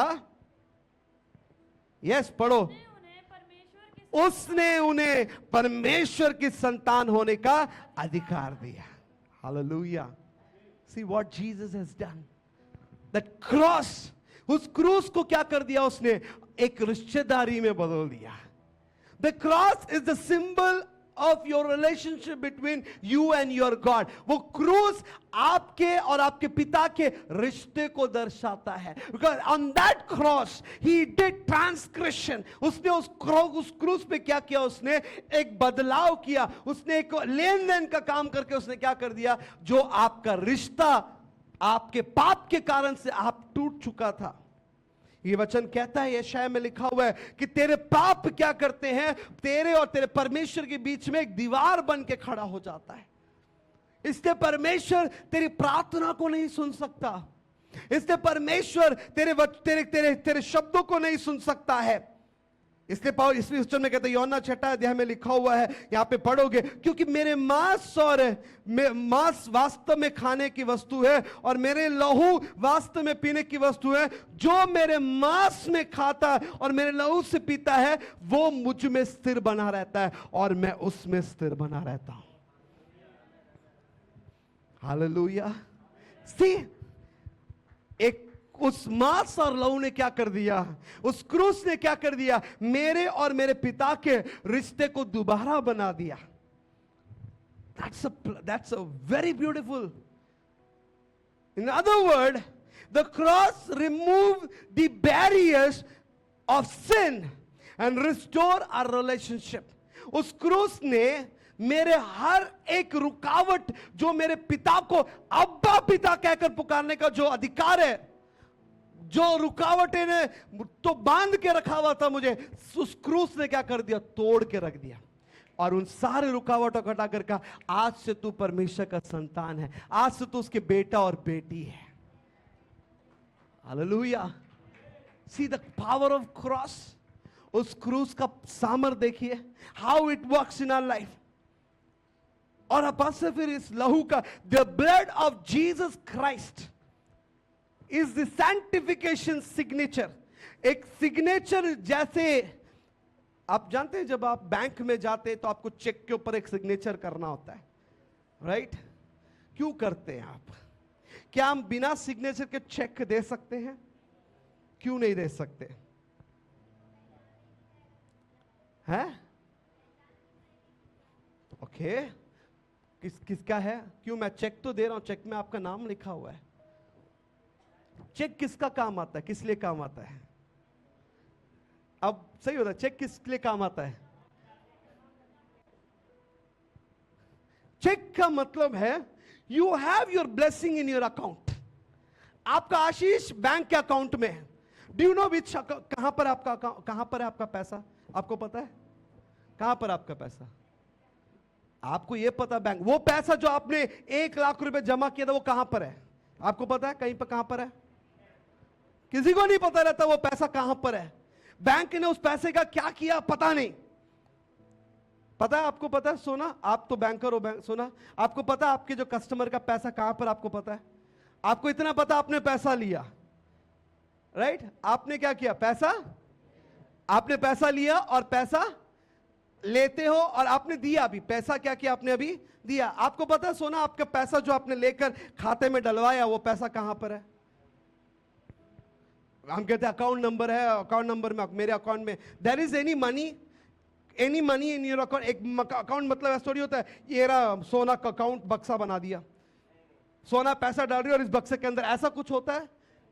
S3: यस पढ़ो, उसने उन्हें परमेश्वर की संतान होने का अधिकार दिया। Hallelujah. See what Jesus has done. That cross, उस क्रूस को क्या कर दिया उसने, एक रिश्तेदारी में बदल दिया। The cross is the symbol of your relationship between you and your God. वो क्रूस आपके और आपके पिता के रिश्ते को दर्शाता है। Because on that cross he did transgression. उसने उस क्रूस पे क्या किया, उसने एक बदलाव किया, उसने एक लेन देन का काम करके उसने क्या कर दिया, जो आपका रिश्ता आपके पाप के कारण से आप टूट चुका था। ये वचन कहता है, यशायाह में लिखा हुआ है कि तेरे पाप क्या करते हैं, तेरे और तेरे परमेश्वर के बीच में एक दीवार बन के खड़ा हो जाता है। इससे परमेश्वर तेरी प्रार्थना को नहीं सुन सकता, इससे परमेश्वर तेरे शब्दों को नहीं सुन सकता है। इसलिए पाउल इस वचन में कहते हैं, यूहन्ना 6 अध्याय में लिखा हुआ है, यहां पे पढ़ोगे, क्योंकि मेरे मांस और मांस वास्तव में खाने की वस्तु है और मेरे लहू वास्तव में पीने की वस्तु है। जो मेरे मांस में खाता और मेरे लहू से पीता है वो मुझ में स्थिर बना रहता है और मैं उसमें स्थिर बना रहता हूं। हालेलुया। सी, एक उस मांस और लहू ने क्या कर दिया, उस क्रूस ने क्या कर दिया, मेरे और मेरे पिता के रिश्ते को दोबारा बना दिया। That's a very beautiful. In other words, the cross removed the barriers of sin and restore our relationship. उस क्रूस ने मेरे हर एक रुकावट, जो मेरे पिता को अब्बा पिता कहकर पुकारने का जो अधिकार है, जो रुकावटें ने तो बांध के रखा हुआ था मुझे, उस क्रूस ने क्या कर दिया, तोड़ के रख दिया। और उन सारे रुकावटों को हटाकर कहा, आज से तू परमेश्वर का संतान है, आज से तू उसके बेटा और बेटी है। Hallelujah. See the power of cross. उस क्रूस का सामर्थ देखिए, how it works in our life. और अब से फिर इस लहू का, the blood of Jesus Christ is the sanctification signature. एक सिग्नेचर, जैसे आप जानते हैं जब आप बैंक में जाते हैं तो आपको चेक के ऊपर एक सिग्नेचर करना होता है, राइट? क्यों करते हैं आप? क्या हम बिना सिग्नेचर के चेक दे सकते हैं? क्यों नहीं दे सकते हैं? ओके, किसका है? क्यों? मैं चेक तो दे रहा हूं, चेक में आपका नाम लिखा हुआ है। चेक किसका काम आता है, किस लिए काम आता है? अब सही होता है, चेक किस लिए काम आता है? चेक का मतलब है you have your blessing in your account. आपका आशीष बैंक के अकाउंट में है। डू यू नो विच, कहां पर आपका, कहां पर है आपका पैसा? आपको पता है कहां पर आपका पैसा? आपको यह पता, बैंक, वो पैसा जो आपने 1 लाख रुपए जमा किया था वो कहां पर है? आपको पता है कहीं पर कहां पर है? किसी को नहीं पता रहता वो पैसा कहां पर है। बैंक ने उस पैसे का क्या किया पता नहीं। पता है? आपको पता है? सोना, आप तो बैंकर हो, सोना, आपको पता है आपके जो कस्टमर का पैसा कहां पर? आपको पता है? आपको इतना पता, आपने पैसा लिया, राइट? आपने क्या किया? पैसा, आपने पैसा लिया और पैसा लेते हो और आपने दिया भी। पैसा क्या किया आपने? अभी दिया। आपको पता है सोना, आपका पैसा जो आपने लेकर खाते में डलवाया वो पैसा कहां पर है? हम कहते हैं अकाउंट नंबर है, अकाउंट नंबर में, मेरे अकाउंट में there is any money in your account. एक अकाउंट मतलब ऐसा थोड़ी होता है ये रहा सोना का अकाउंट, बक्सा बना दिया, सोना पैसा डाल रही और इस बक्से के अंदर, ऐसा कुछ होता है?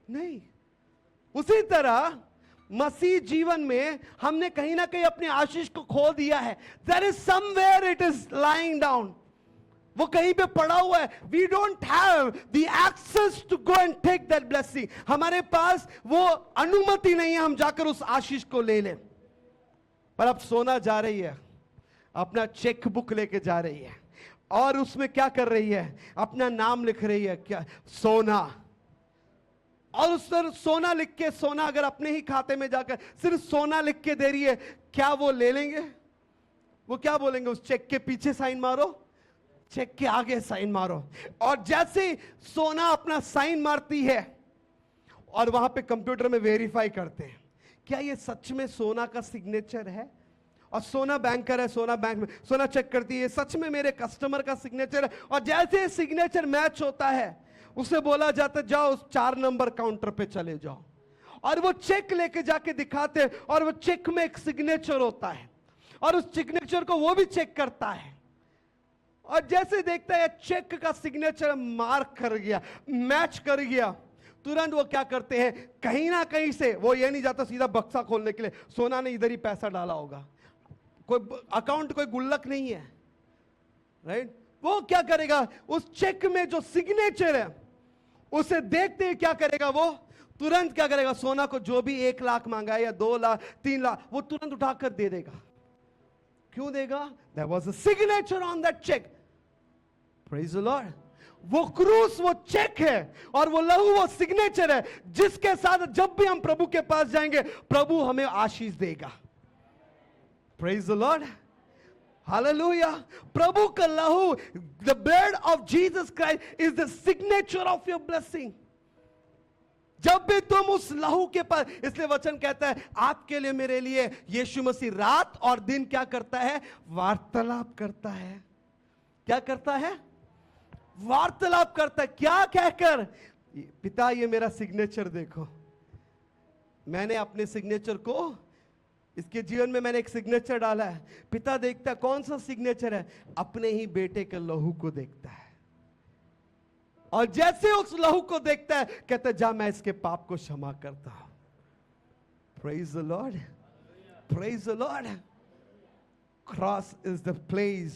S3: नहीं। उसी तरह मसीह जीवन में हमने कहीं ना कहीं अपने आशीष को खो दिया है। There is somewhere it is lying down, वो कहीं पे पड़ा हुआ है। We don't have the access to go and take that blessing. हमारे पास वो अनुमति नहीं है हम जाकर उस आशीष को ले लें। पर अब सोना जा रही है, अपना चेक बुक लेके जा रही है और उसमें क्या कर रही है? अपना नाम लिख रही है, क्या? सोना। और उस पर सोना लिख के, सोना अगर अपने ही खाते में जाकर सिर्फ सोना लिख के दे रही है, क्या वो ले लेंगे? वो क्या बोलेंगे? उस चेक के पीछे साइन मारो, चेक के आगे साइन मारो। और जैसे सोना अपना साइन मारती है और वहां पे कंप्यूटर में वेरीफाई करते हैं क्या ये सच में सोना का सिग्नेचर है, और सोना बैंकर है, सोना बैंक में सोना चेक करती है, सच में मेरे कस्टमर का सिग्नेचर है। और जैसे सिग्नेचर मैच होता है उसे बोला जाता है जाओ उस 4 नंबर काउंटर पे चले जाओ, और वो चेक लेके जाके दिखाते हैं और वो चेक में एक सिग्नेचर होता है और उस सिग्नेचर को वो भी चेक करता है। और जैसे देखता है चेक का सिग्नेचर मार्क कर गया, मैच कर गया, तुरंत वो क्या करते हैं, कहीं ना कहीं से वो ये नहीं जाता सीधा बक्सा खोलने के लिए, सोना ने इधर ही पैसा डाला होगा, कोई अकाउंट कोई गुल्लक नहीं है, राइट? वो क्या करेगा, उस चेक में जो सिग्नेचर है उसे देखते ही क्या करेगा, वो तुरंत क्या करेगा, सोना को जो भी 1 लाख मांगा है या 2 लाख 3 लाख वो तुरंत उठाकर दे देगा। क्यों देगा? There was a signature on that check. Praise the Lord. वो क्रूस वो चेक है और वो लहू वो सिग्नेचर है जिसके साथ जब भी हम प्रभु के पास जाएंगे प्रभु हमें आशीष देगा। Praise the Lord. Hallelujah. प्रभु का लहू, the blood of Jesus Christ is the signature of your blessing. जब भी तुम उस लहू के पास, इसलिए वचन कहता है आपके लिए मेरे लिए यीशु मसीह रात और दिन क्या करता है? वार्तालाप करता है. क्या करता है? वार्तालाप करता है. क्या कहकर? पिता ये मेरा सिग्नेचर देखो. मैंने अपने सिग्नेचर को, इसके जीवन में मैंने एक सिग्नेचर डाला है. पिता देखता है कौन सा सिग्नेचर है? अपने ही बेटे के लहू को देखता है. और जैसे उस लहू को देखता है कहता है जा मैं इसके पाप को क्षमा करता हूं. Praise the Lord. Praise the Lord. Cross is the place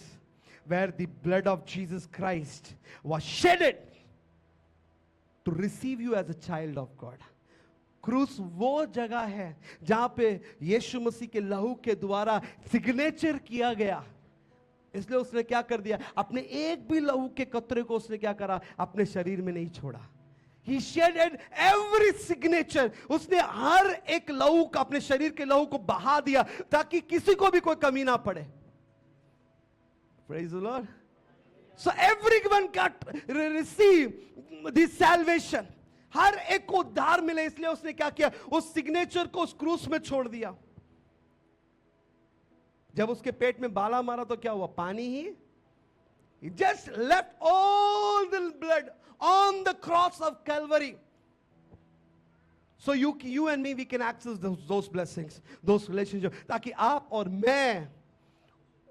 S3: where the blood of Jesus Christ was shedded to receive you as a child of God. क्रूस वो जगह है जहां पे यीशु मसीह के लहू के द्वारा सिग्नेचर किया गया. इसलिए उसने क्या कर दिया? अपने एक भी लहू के कतरे को उसने क्या करा? अपने शरीर में नहीं छोड़ा. He shedded every signature. उसने हर एक लहू का, अपने शरीर के लहू को बहा दिया ताकि किसी को भी कोई कमी ना पड़े. Praise the Lord. So everyone got receive this salvation. हर एक को उद्धार मिले. इसलिए उसने क्या किया? उस सिग्नेचर को उस क्रूस में छोड़ दिया. जब उसके पेट में बाला मारा तो क्या हुआ? पानी ही. He just left all the blood on the cross of Calvary. So you and me, we can access those blessings, those relationships, ताकि आप और मैं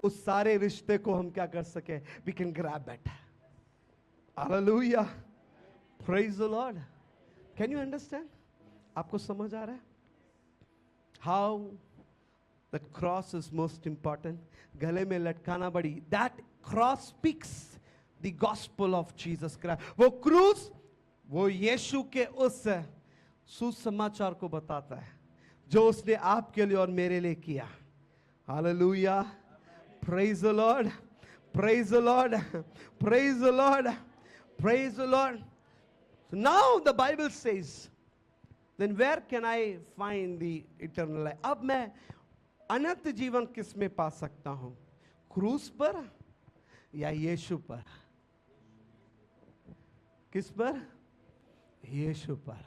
S3: उस सारे रिश्ते को हम क्या कर सके? We can grab it. Hallelujah. Praise the Lord. Can you understand? आपको समझ आ रहा है? How the cross is most important. गले में लटकाना बड़ी. That cross speaks the gospel of Jesus Christ. वो क्रूस, वो यीशु के उस सुसमाचार को बताता है जो उसने आपके लिए और मेरे लिए किया. Hallelujah. Praise the Lord. Praise the Lord. Praise the Lord. Praise the Lord. So now the Bible says, then where can I find the eternal life? अब मैं अनंत जीवन किस में पा सकता हूं? क्रूस पर या यीशु पर? किस पर? यीशु पर.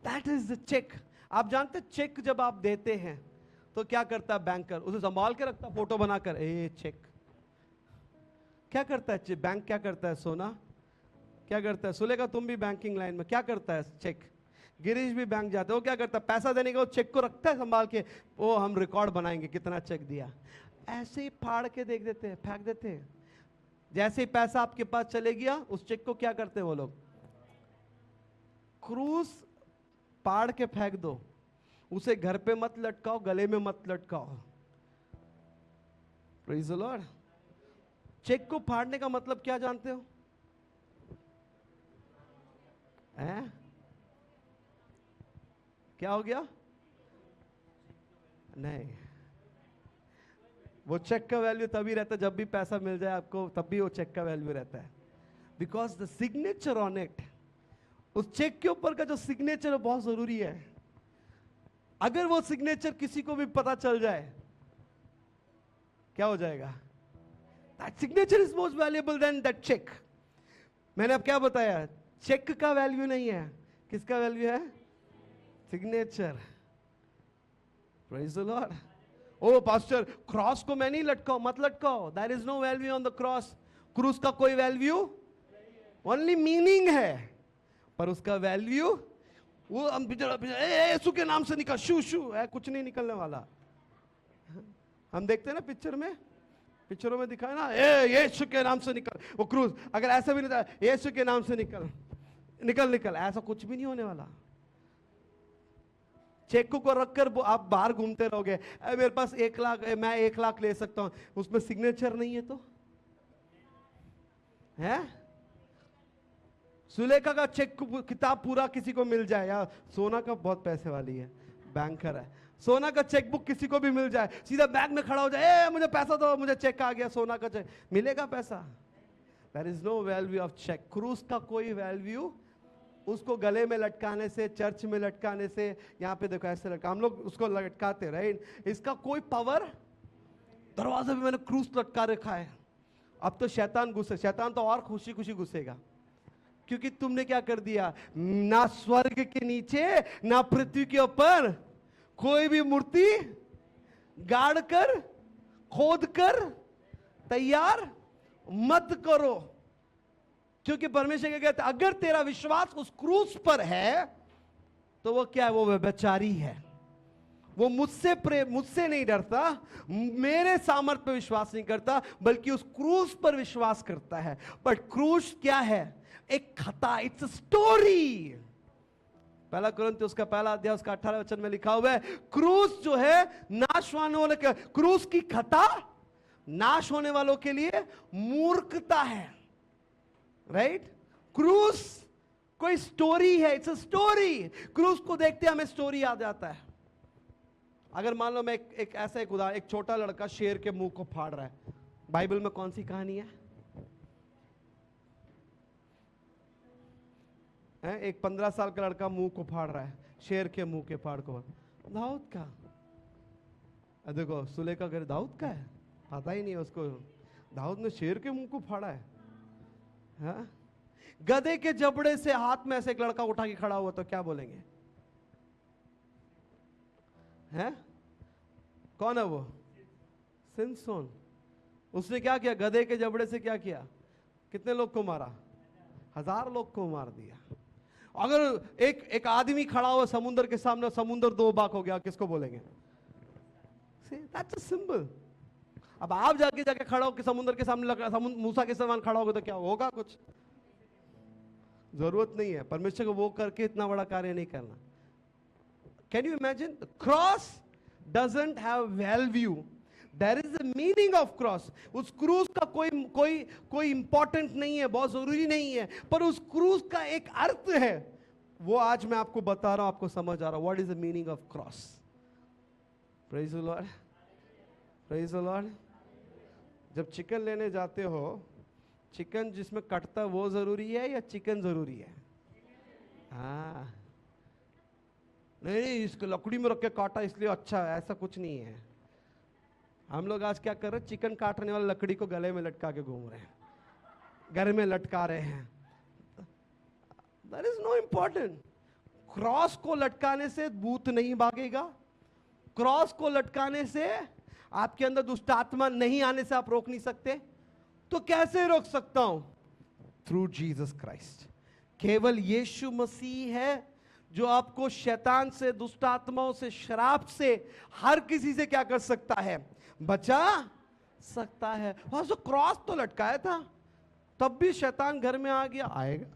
S3: That is the check. आप जानते हैं चेक जब आप देते हैं तो क्या करता है बैंकर? उसे संभाल के रखता, फोटो बनाकर. ए चेक. क्या करता है बैंक? क्या करता है? सोना क्या करता है? सुलेखा तुम भी बैंकिंग लाइन में क्या करता है? चेक. गिरीश भी बैंक जाते हैं. वो क्या करता है? पैसा देने के वो चेक को रखता है संभाल के. वो हम रिकॉर्ड बनाएंगे कितना चेक दिया. ऐसे ही फाड़ के देख देते हैं, फेंक देते हैं. जैसे ही पैसा आपके पास चले गया उस चेक को क्या करते हैं वो लोग? क्रूस फाड़ के फेंक दो. उसे घर पे मत लटकाओ, गले में मत लटकाओ. Praise the Lord. चेक को फाड़ने का मतलब क्या जानते हो? हैं? क्या हो गया? नहीं, वो चेक का वैल्यू तभी रहता है जब भी पैसा मिल जाए आपको, तब भी वो चेक का वैल्यू रहता है. Because the signature on it, उस चेक के ऊपर का जो सिग्नेचर है बहुत जरूरी है. अगर वो सिग्नेचर किसी को भी पता चल जाए क्या हो जाएगा? That signature is most valuable then that cheque. मैंने अब क्या बताया? चेक का वैल्यू नहीं है. किसका वैल्यू है? Signature. Praise the lord. Oh pastor, cross को मैं नहीं लटकाओ. मत लटकाओ. There is no value on the cross. क्रूस का कोई वैल्यू, ओनली मीनिंग है, पर उसका वैल्यू वो हम यीशु के नाम से निकल, शू शू है, कुछ नहीं निकलने वाला. हम देखते हैं ना पिक्चर में, पिक्चरों में दिखाया ना, यीशु के नाम से निकल. वो क्रूस अगर ऐसा भी नहीं था, यीशु के नाम से निकल निकल निकल, ऐसा कुछ भी नहीं होने वाला. चेक को रखकर आप बाहर घूमते रहोगे. मेरे पास 1 लाख, मैं 1 लाख ले सकता हूं, उसमें सिग्नेचर नहीं है तो है. सुलेखा का चेक किताब पूरा किसी को मिल जाए, या सोना का बहुत पैसे वाली है, बैंकर है, सोना का चेक बुक किसी को भी मिल जाए, सीधा बैंक में खड़ा हो जाए, मुझे पैसा दो, मुझे चेक आ गया, सोना का चेक, मिलेगा पैसा? There is no value of cheque. क्रूस का कोई वैल्यू उसको गले में लटकाने से, चर्च में लटकाने से, यहाँ पे देखो ऐसे लटका, हम लोग उसको लटकाते राइट, इसका कोई पावर दरवाजे पे मैंने क्रूस लटका रखा है। अब तो शैतान तो और खुशी खुशी घुसेगा, क्योंकि तुमने क्या कर दिया, ना स्वर्ग के नीचे ना पृथ्वी के ऊपर कोई भी मूर्ति गाड़ कर खोद कर तैयार मत करो। क्योंकि परमेश्वर क्या कहता है, अगर तेरा विश्वास उस क्रूस पर है तो वो क्या है, वो व्यभिचारी है। वो मुझसे नहीं डरता, मेरे सामर्थ पर विश्वास नहीं करता, बल्कि उस क्रूस पर विश्वास करता है। बट क्रूस क्या है, एक खता, इट्स अ स्टोरी। पहला कुरिन्थियों उसका पहला अध्याय उसका 18 वचन में लिखा हुआ है, क्रूस जो है नाश होने वाले का, क्रूस की खता नाश होने वालों के लिए मूर्खता है। राइट? क्रूस कोई स्टोरी है, इट्स अ स्टोरी। क्रूस को देखते हमें स्टोरी याद आता है। अगर मान लो मैं एक उदाहरण, एक छोटा लड़का शेर के मुंह को फाड़ रहा है, बाइबल में कौन सी कहानी है? एक 15 साल का लड़का मुंह को फाड़ रहा है, शेर के मुंह के फाड़ को। दाऊद का, देखो सुलेखा घर दाऊद का है, पता ही नहीं उसको, दाऊद ने शेर के मुंह को फाड़ा है। हाँ? गधे के जबड़े से हाथ में ऐसे एक लड़का उठा के खड़ा हुआ तो क्या बोलेंगे? हैं? कौन है वो? सिमसोन। उसने क्या किया? गधे के जबड़े से क्या किया? कितने लोग को मारा? 1000 लोग को मार दिया। अगर एक आदमी खड़ा हुआ समुद्र के सामने, समुद्र 2 भाग हो गया, किसको बोलेंगे? That's a symbol. अब आप जाके खड़ा हो कि समुद्र के सामने मूसा के समान खड़ा होगा तो क्या होगा? कुछ जरूरत नहीं है। परमेश्वर को वो करके इतना बड़ा कार्य नहीं करना। Can you imagine? Cross doesn't have value, there is the meaning of cross. उस क्रूस का कोई इंपॉर्टेंट नहीं है, बहुत जरूरी नहीं है, पर उस क्रूस का एक अर्थ है। वो आज मैं आपको बता रहा हूं, आपको समझ आ रहा, what is the meaning of cross. Praise the Lord, praise the Lord. जब चिकन लेने जाते हो, चिकन जिसमें कटता है वो जरूरी है या चिकन जरूरी है? हाँ, नहीं इसको लकड़ी में रख के काटा इसलिए अच्छा है, ऐसा कुछ नहीं है। हम लोग आज क्या कर रहे हैं, चिकन काटने वाली लकड़ी को गले में लटका के घूम रहे हैं, घर में लटका रहे हैं। That is know important. Cross को लटकाने से भूत नहीं भागेगा, क्रॉस को लटकाने से आपके अंदर दुष्ट आत्मा नहीं आने से आप रोक नहीं सकते। तो कैसे रोक सकता हूं? Through Jesus Christ. केवल यीशु मसीह है जो आपको शैतान से, दुष्ट आत्माओं से, शराब से, हर किसी से क्या कर सकता है? बचा सकता है। वहां से क्रॉस तो लटकाया था, तब भी शैतान घर में आ गया, आएगा।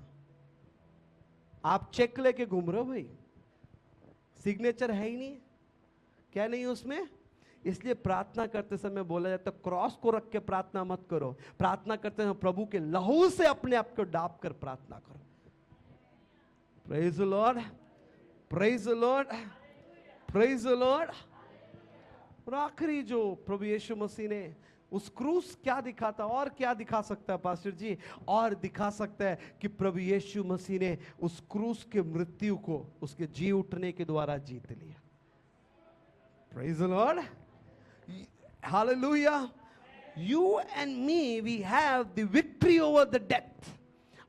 S3: आप चेक लेके घूम रहे हो भाई, सिग्नेचर है ही नहीं, क्या नहीं उसमें? इसलिए प्रार्थना करते समय बोला जाता है क्रॉस को रख के प्रार्थना मत करो। प्रार्थना करते समय प्रभु के लहू से अपने आप को डाप कर प्रार्थना करो। Praise the Lord, praise the Lord, praise the Lord. और आखिरी जो प्रभु यीशु मसीह ने उस क्रूस क्या दिखाता, और क्या दिखा सकता है पास्टर जी? और दिखा सकता है कि प्रभु यीशु मसीह ने उस क्रूस के मृत्यु को उसके जी उठने के द्वारा जीत लिया। Praise the Lord, hallelujah. You and me, we have the victory over the death.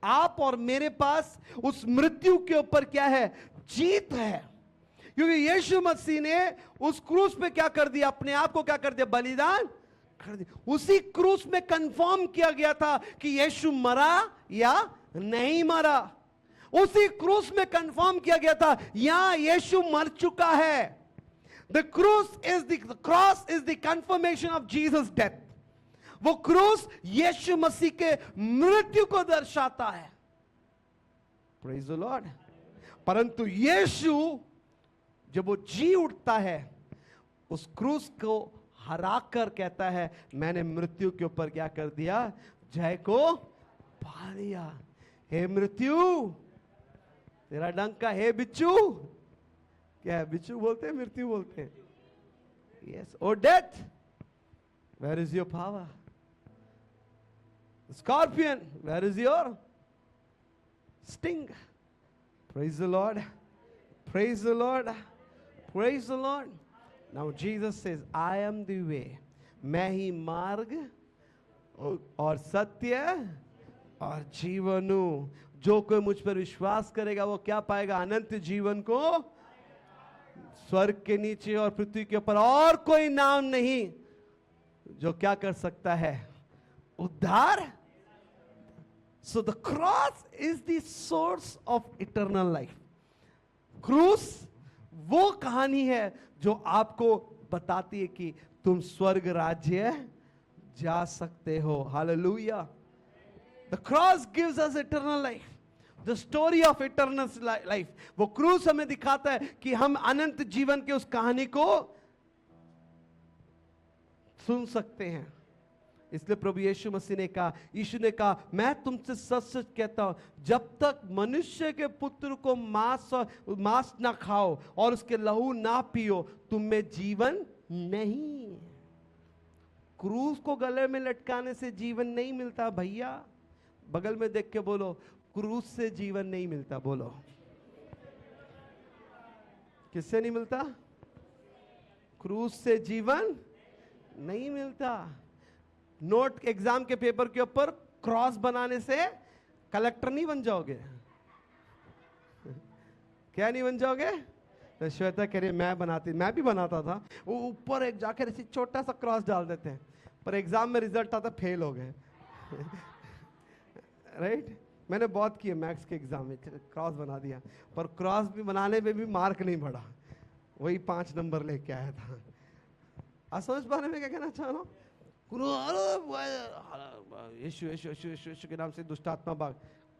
S3: आप और मेरे पास उस मृत्यु के ऊपर क्या है? जीत है। क्योंकि यीशु मसीह ने उस क्रूस पे क्या कर दिया? अपने आप को क्या कर दिया? बलिदान कर दिया। उसी क्रूस में कंफर्म किया गया था कि यीशु मरा या नहीं मरा। उसी क्रूस में कंफर्म किया गया था यहां यीशु मर चुका है। The cross is the confirmation of Jesus' death. वो क्रूस यीशु मसीह के मृत्यु को दर्शाता है। Praise the Lord. परंतु यीशु जब वो जी उठता है, उस क्रूस को हराकर कहता है मैंने मृत्यु के ऊपर क्या कर दिया? जय को पा लिया। हे मृत्यु, तेरा डंका, हे बिच्छू, क्या है? बिच्छू बोलते हैं, मृत्यु बोलते हैं। Yes, O death, where is your power? Scorpion, where is your sting? Praise the Lord. Praise the Lord. Praise the Lord. Now Jesus says, I am the way. मैं ही मार्ग और सत्य और जीवन हूं। जो कोई मुझ पर विश्वास करेगा वो क्या पाएगा? अनंत जीवन को। स्वर्ग के नीचे और पृथ्वी के ऊपर और कोई नाम नहीं जो क्या कर सकता है? उद्धार। So the cross is the source of eternal life. क्रूस वो कहानी है जो आपको बताती है कि तुम स्वर्ग राज्य जा सकते हो। Hallelujah. The cross gives us eternal life, the story of eternal life. वो क्रूस हमें दिखाता है कि हम अनंत जीवन के उस कहानी को सुन सकते हैं। इसलिए प्रभु यीशु मसीह ने कहा, यीशु ने कहा, मैं तुमसे सच सच कहता हूं, जब तक मनुष्य के पुत्र को मांस ना खाओ और उसके लहू ना पियो, तुम में जीवन नहीं। क्रूस को गले में लटकाने से जीवन नहीं मिलता भैया। बगल में देख के बोलो, क्रूस से जीवन नहीं मिलता। बोलो, किससे नहीं मिलता? क्रूस से जीवन नहीं मिलता। नोट एग्जाम के पेपर के ऊपर क्रॉस बनाने से कलेक्टर नहीं बन जाओगे। क्या नहीं बन जाओगे? तो श्वेता कह रही मैं भी बनाता था। वो ऊपर एक जाकर ऐसी छोटा सा क्रॉस डाल देते हैं, पर एग्जाम में रिजल्ट आता फेल हो गए। राइट? मैंने बहुत किए मैथ्स के एग्जाम में, क्रॉस बना दिया, पर क्रॉस भी बनाने में भी मार्क नहीं बढ़ा, वही 5 नंबर लेके आया था। आप समझ पाने में क्या कहना चाह रहा हूं? यीशु यीशु यीशु यीशु यीशु के नाम से दुष्टात्मा भाग।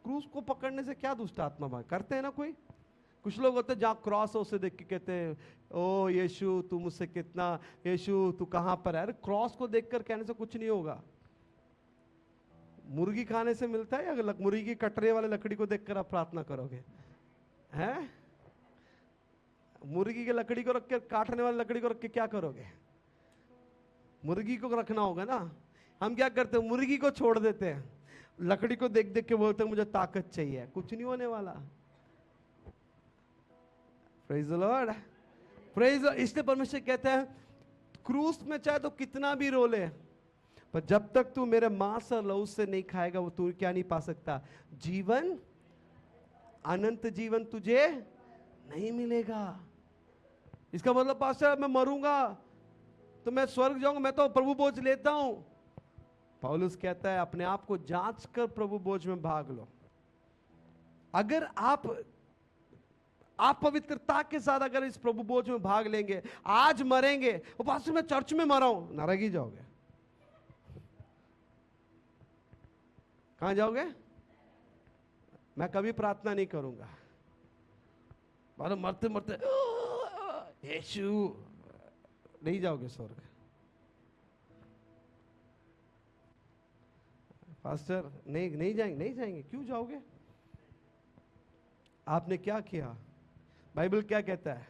S3: क्रूस को पकड़ने से क्या दुष्टात्मा भाग करते हैं ना? कोई कुछ लोग होते हैं जहाँ क्रॉस हो उसे देख के कहते हैं, ओ यीशु तू मुझसे कितना, यीशु तू कहाँ पर है? अरे क्रॉस को देखकर कहने से कुछ नहीं होगा। मुर्गी खाने से मिलता है या मुर्गी की कटरे वाले लकड़ी को देखकर आप प्रार्थना करोगे? हैं? मुर्गी की लकड़ी को रख के, काटने वाली लकड़ी को रख के क्या करोगे? मुर्गी को रखना होगा ना। हम क्या करते हैं? मुर्गी को छोड़ देते हैं, लकड़ी को देख देख के बोलते हैं मुझे ताकत चाहिए। कुछ नहीं होने वाला। Praise the Lord, praise. इसलिए परमेश्वर कहता है क्रूस में चाहे तो कितना भी रो ले, पर जब तक तू मेरे मांस और लहू से नहीं खाएगा वो तू क्या नहीं पा सकता? जीवन, अनंत जीवन तुझे नहीं मिलेगा। इसका मतलब पास्टर मैं मरूंगा तो मैं स्वर्ग जाऊंगा, मैं तो प्रभु बोझ लेता हूं। पौलुस कहता है अपने आप को जांच कर प्रभु बोझ में भाग लो। अगर आप पवित्रता के साथ अगर इस प्रभु बोझ में भाग लेंगे, आज मरेंगे, वो पास्टर मैं चर्च में मरा हूं, नरक ही जाओगे। कहां जाओगे? मैं कभी प्रार्थना नहीं करूंगा मरते मरते यीशु, नहीं जाओगे स्वर्ग। पास्टर नहीं जाएंगे। क्यों जाओगे? आपने क्या किया? बाइबल क्या कहता है?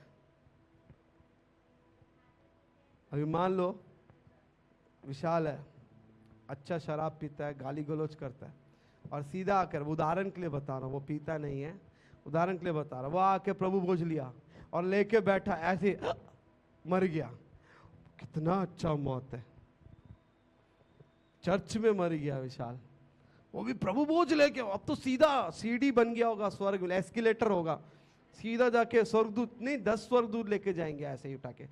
S3: अभी मान लो विशाल है, अच्छा शराब पीता है, गाली गलौज करता है, और सीधा आकर, उदाहरण के लिए बता रहा हूं, वो पीता नहीं है, उदाहरण के लिए बता रहा हूं, वो आके प्रभु बोझ लिया और लेके बैठा, ऐसे मर गया। कितना अच्छा मौत है। चर्च में मर गया विशाल, वो भी प्रभु बोझ लेके। अब तो सीधा सीढ़ी बन गया होगा स्वर्ग में, एस्केलेटर होगा, सीधा जाके स्वर्गदूत नहीं 10 स्वर्गदूत लेके जाएंगे ऐसे ही उठा के।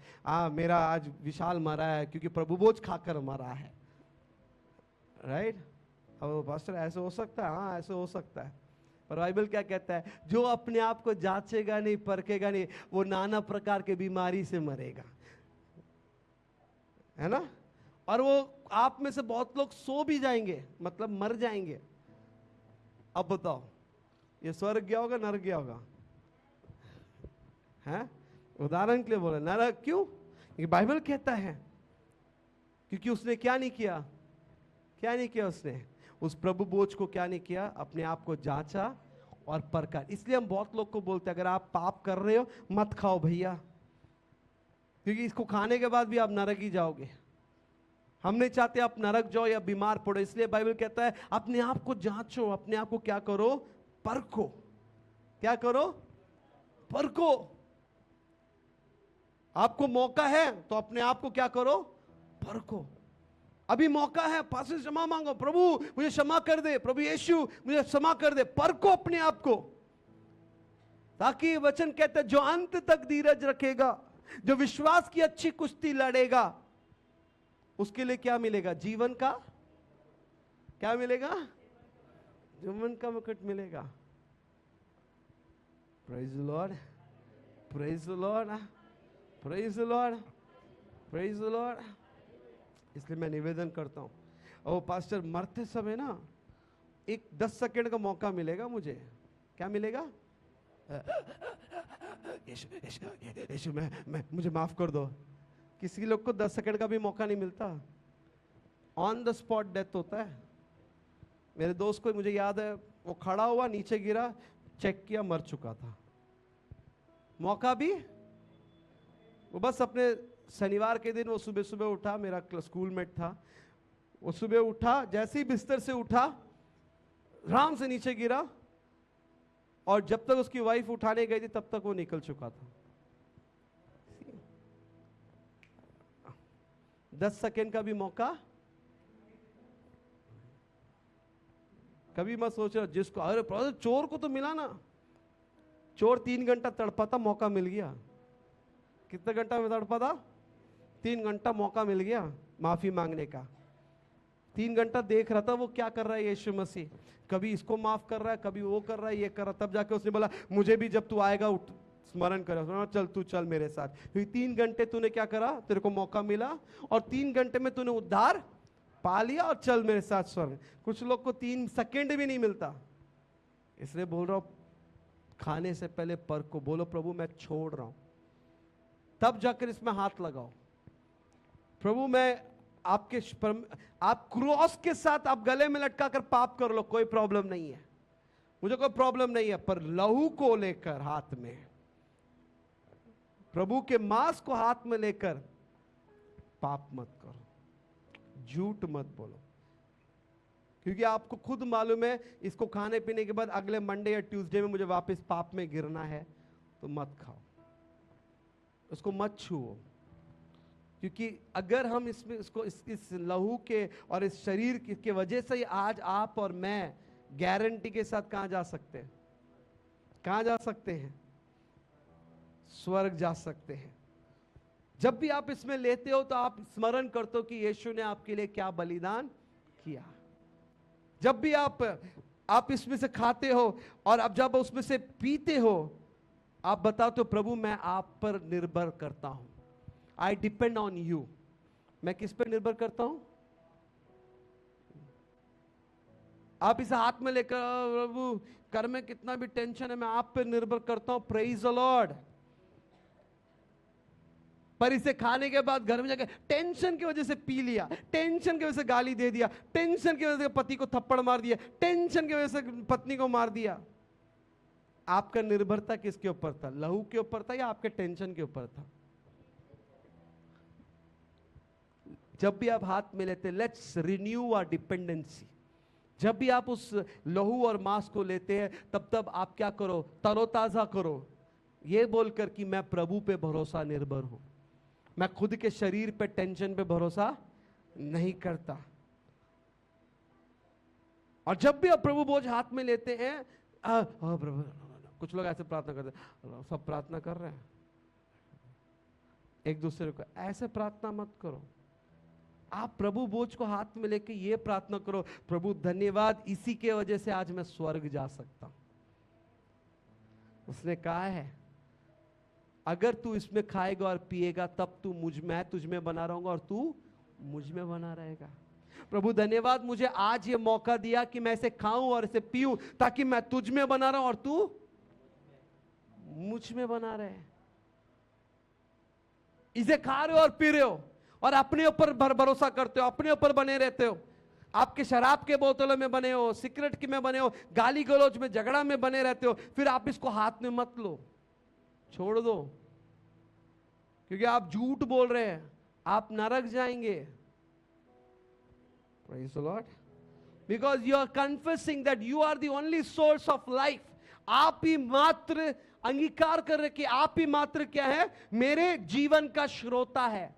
S3: मेरा आज विशाल मरा है क्योंकि प्रभु बोझ खाकर मरा है। राइट? अब पास्टर ऐसे हो सकता है? हाँ ऐसे हो सकता है, पर बाइबल क्या कहता है? जो अपने आप को जांचेगा नहीं, परखेगा नहीं, वो नाना प्रकार के बीमारी से मरेगा, है ना? और वो आप में से बहुत लोग सो भी जाएंगे, मतलब मर जाएंगे। अब बताओ ये स्वर्ग गया होगा नरक गया होगा? हैं? उदाहरण के लिए बोला नरक। क्यों? क्योंकि बाइबल कहता है, क्योंकि उसने क्या नहीं किया? क्या नहीं किया उसने? उस प्रभु बोझ को क्या नहीं किया? अपने आप को जांचा और परखा। इसलिए हम बहुत लोग को बोलते हैं अगर आप पाप कर रहे हो मत खाओ भैया, क्योंकि इसको खाने के बाद भी आप नरक ही जाओगे। हम नहीं चाहते आप नरक जाओ या बीमार पड़ो। इसलिए बाइबल कहता है अपने आप को जांचो, अपने आप को क्या करो? परखो। क्या करो? परखो। आपको मौका है तो अपने आप को क्या करो? परखो। अभी मौका है, पास से क्षमा मांगो, प्रभु मुझे क्षमा कर दे, प्रभु यीशु मुझे क्षमा कर दे। परखो अपने आप को, ताकि वचन कहता है जो अंत तक धीरज रखेगा, जो विश्वास की अच्छी कुश्ती लड़ेगा, उसके लिए क्या मिलेगा? जीवन का क्या मिलेगा? जीवन का मुकुट मिलेगा। Praise the Lord, praise the Lord, praise the Lord, praise the Lord. इसलिए मैं निवेदन करता हूं, ओ पास्टर मरते समय ना एक 10 सेकंड का मौका मिलेगा मुझे। क्या मिलेगा? यीशु मैं मुझे माफ कर दो। किसी लोग को 10 सेकंड का भी मौका नहीं मिलता, ऑन द स्पॉट डेथ होता है। मेरे दोस्त को मुझे याद है, वो खड़ा हुआ, नीचे गिरा, चेक किया, मर चुका था। मौका भी, वो बस अपने शनिवार के दिन वो सुबह सुबह उठा, मेरा स्कूलमेट था, वो सुबह उठा, जैसे ही बिस्तर से उठा आराम से नीचे गिरा, और जब तक उसकी वाइफ उठाने गई थी तब तक वो निकल चुका था। 10 सेकेंड का भी मौका कभी मत सोच रहा। जिसको अरे चोर को तो मिला ना, चोर 3 घंटा तड़पा था, मौका मिल गया। कितने घंटा में तड़पा था? 3 घंटा मौका मिल गया माफी मांगने का। 3 घंटा देख रहा था वो क्या कर रहा है यीशु मसीह, कभी इसको माफ कर रहा है, कभी वो कर रहा है, ये कर रहा है। तब जाके उसने बोला मुझे भी जब तू आएगा स्मरण कर, चल तू चल मेरे साथ। क्योंकि 3 घंटे तूने क्या करा, तेरे को मौका मिला, और 3 घंटे में तूने उद्धार पा लिया, और चल मेरे साथ स्वर्ग। कुछ लोग को 3 सेकंड भी नहीं मिलता। इसलिए बोल रहा हूं, खाने से पहले पर को बोलो प्रभु मैं छोड़ रहा हूं, तब जाकर इसमें हाथ लगाओ। प्रभु मैं आपके आप क्रॉस के साथ आप गले में लटका कर पाप कर लो, कोई प्रॉब्लम नहीं है, मुझे कोई प्रॉब्लम नहीं है, पर लहू को लेकर हाथ में, प्रभु के मांस को हाथ में लेकर पाप मत करो, झूठ मत बोलो। क्योंकि आपको खुद मालूम है इसको खाने पीने के बाद अगले मंडे या ट्यूसडे में मुझे वापस पाप में गिरना है, तो मत खाओ, उसको मत छुओ। क्योंकि अगर हम इसमें इसको इस लहू के और इस शरीर की वजह से ही आज आप और मैं गारंटी के साथ कहां जा सकते हैं? कहां जा सकते हैं? स्वर्ग जा सकते हैं। जब भी आप इसमें लेते हो तो आप स्मरण करते हो कि यीशु ने आपके लिए क्या बलिदान किया। जब भी आप इसमें से खाते हो और अब जब उसमें से पीते हो, आप बताते हो प्रभु मैं आप पर निर्भर करता हूं, आई डिपेंड ऑन यू। मैं किस पर निर्भर करता हूं? आप इसे हाथ में लेकर प्रभु कर में कितना भी टेंशन है मैं आप पर निर्भर करता हूं, प्रेज द लॉर्ड। पर इसे खाने के बाद घर में जाकर टेंशन की वजह से पी लिया, टेंशन की वजह से गाली दे दिया, टेंशन की वजह से पति को थप्पड़ मार दिया, टेंशन की वजह से पत्नी को मार दिया। आपका निर्भरता किसके ऊपर था? लहू के ऊपर था या आपके टेंशन के ऊपर था? जब भी आप हाथ में लेते, लेट्स रिन्यू आवर डिपेंडेंसी। जब भी आप उस लहू और मांस को लेते हैं तब आप क्या करो? तरोताजा करो, ये बोलकर कि मैं प्रभु पे भरोसा निर्भर हूं, मैं खुद के शरीर पे टेंशन पे भरोसा नहीं करता। और जब भी आप प्रभु बोझ हाथ में लेते हैं, प्रभु, कुछ लोग ऐसे प्रार्थना करते हैं, सब प्रार्थना कर रहे हैं, एक दूसरे को ऐसे प्रार्थना मत करो। आप प्रभु बोझ को हाथ में लेके ये प्रार्थना करो, प्रभु धन्यवाद, इसी के वजह से आज मैं स्वर्ग जा सकता हूं। उसने कहा है अगर तू इसमें खाएगा और पिएगा तब तू मैं तुझ में बना रहूंगा और तू मुझ में बना रहेगा। प्रभु धन्यवाद, मुझे आज ये मौका दिया कि मैं इसे खाऊं और इसे पीऊं ताकि मैं तुझ में बना रहूं और तू मुझ में बना रहे। इसे खा रहे हो और पी रहे हो और अपने ऊपर भरोसा करते हो, अपने ऊपर बने रहते हो, आपके शराब के बोतलों में बने हो, सिगरेट की में बने हो, गाली गलौज में, झगड़ा में बने रहते हो, फिर आप इसको हाथ में मत लो, छोड़ दो। क्योंकि आप झूठ बोल रहे हैं, आप नरक जाएंगे। Praise the Lord. Because you are confessing that you are the only source of life. आप ही मात्र अंगीकार कर रहे कि आप ही मात्र क्या है? मेरे जीवन का श्रोता है।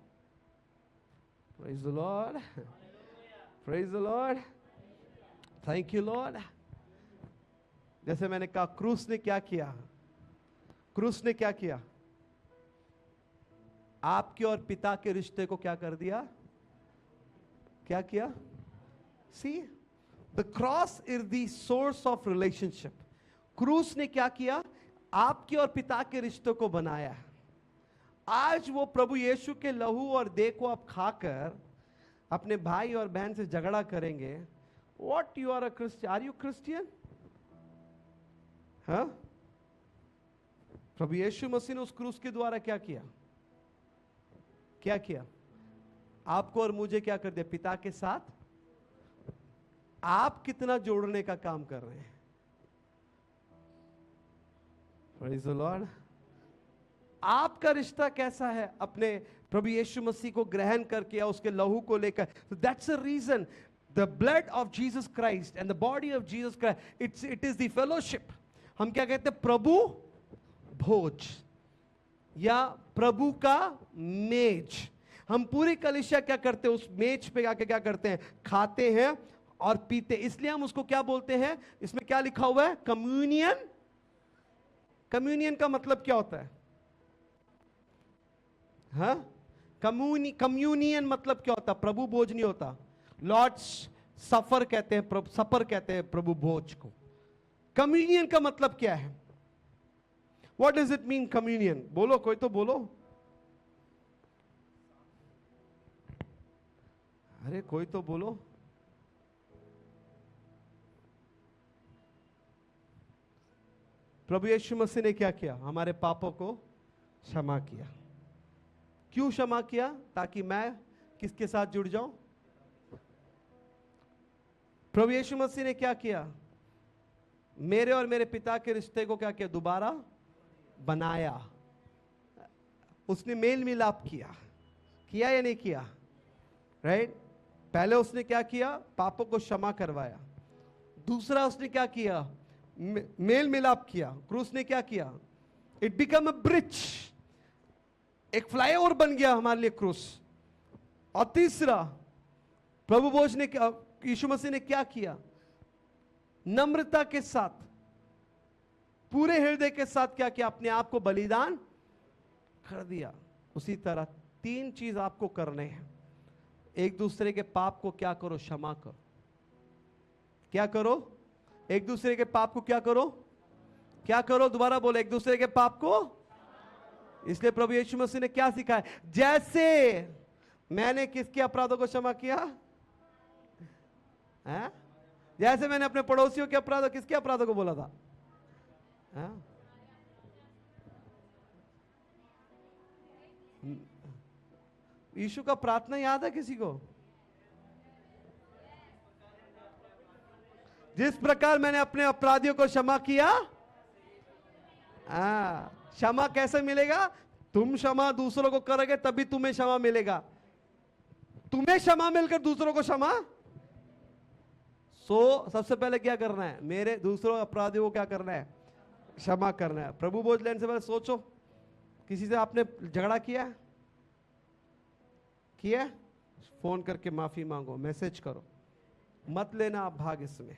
S3: Praise the Lord. Praise the Lord, thank you Lord. जैसे मैंने कहा, क्रूस ने क्या किया? क्रूस ने क्या किया? आपके और पिता के रिश्ते को क्या कर दिया? क्या किया? See, the cross is the source of relationship. क्रूस ने क्या किया? आपके और पिता के रिश्ते को बनाया। आज वो प्रभु यीशु के लहू और देह को आप खाकर अपने भाई और बहन से झगड़ा करेंगे। What you are a Christian? Are you Christian? हाँ? प्रभु यीशु मसीह ने उस क्रूस के द्वारा क्या किया? क्या किया? आपको और मुझे क्या कर दिया? पिता के साथ आप कितना जोड़ने का काम कर रहे हैं? Praise the Lord। आपका रिश्ता कैसा है अपने प्रभु यीशु मसीह को ग्रहण करके या उसके लहू को लेकर? That's a reason the blood of Jesus Christ and the body of Jesus Christ, it is the fellowship. हम क्या कहते हैं? प्रभु भोज या प्रभु का मेज। हम पूरी कलीसिया क्या करते हैं? उस मेज पे आके क्या करते हैं? खाते हैं और पीते। इसलिए हम उसको क्या बोलते हैं? इसमें क्या लिखा हुआ है? कम्युनियन। कम्युनियन का मतलब क्या होता है? हाँ, कम्युनियन मतलब क्या होता? प्रभु भोज नहीं होता। लॉर्ड्स सफर कहते हैं, सफर कहते हैं प्रभु भोज को। कम्युनियन का मतलब क्या है? What does it mean communion? बोलो, कोई तो बोलो। अरे कोई तो बोलो। प्रभु यीशु मसीह ने क्या किया? हमारे पापों को क्षमा किया। क्यों क्षमा किया? ताकि मैं किसके साथ जुड़ जाऊं? प्रभु यीशु मसीह ने क्या किया? मेरे और मेरे पिता के रिश्ते को क्या किया? दोबारा बनाया। उसने मेल मिलाप किया। किया या नहीं किया? राइट? पहले उसने क्या किया? पापों को क्षमा करवाया। दूसरा उसने क्या किया? मेल मिलाप किया। क्रूस ने क्या किया? इट बिकम अ ब्रिज, एक फ्लाईओवर बन गया हमारे लिए क्रूस। और तीसरा, प्रभु भोज ने क्या, यीशु मसीह ने क्या किया? नम्रता के साथ, पूरे हृदय के साथ क्या किया? अपने आप को बलिदान कर दिया। उसी तरह तीन चीज आपको करने हैं। एक दूसरे के पाप को क्या करो? क्षमा करो। क्या करो? एक दूसरे के पाप को क्या करो? क्या करो? दोबारा बोलो, एक दूसरे के पाप को। इसलिए प्रभु यीशु मसीह ने क्या सिखाया? जैसे मैंने किसके अपराधों को क्षमा किया है? जैसे मैंने अपने पड़ोसियों के अपराधों, किसके अपराधों को बोला था? यीशु का प्रार्थना याद है किसी को? जिस प्रकार मैंने अपने अपराधियों को क्षमा किया। क्षमा कैसे मिलेगा? तुम क्षमा दूसरों को करोगे तभी तुम्हें क्षमा मिलेगा। तुम्हें क्षमा मिलकर दूसरों को क्षमा। सबसे पहले क्या करना है? मेरे दूसरों अपराधियों को क्या करना है? क्षमा करना है। प्रभु भोज लेने से पहले सोचो, किसी से आपने झगड़ा किया? फोन करके माफी मांगो, मैसेज करो, मत लेना आप भाग इसमें।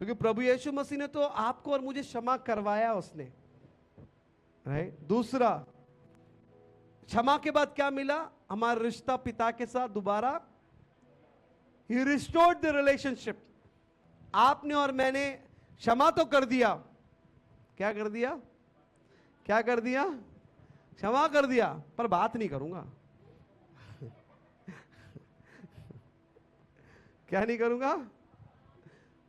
S3: क्योंकि प्रभु यीशु मसीह ने तो आपको और मुझे क्षमा करवाया उसने, राइट? दूसरा, क्षमा के बाद क्या मिला? हमारा रिश्ता पिता के साथ दोबारा, ही रिस्टोर्ड द रिलेशनशिप। आपने और मैंने क्षमा तो कर दिया, क्या कर दिया? क्या कर दिया? क्षमा कर दिया, पर बात नहीं करूंगा। क्या नहीं करूंगा?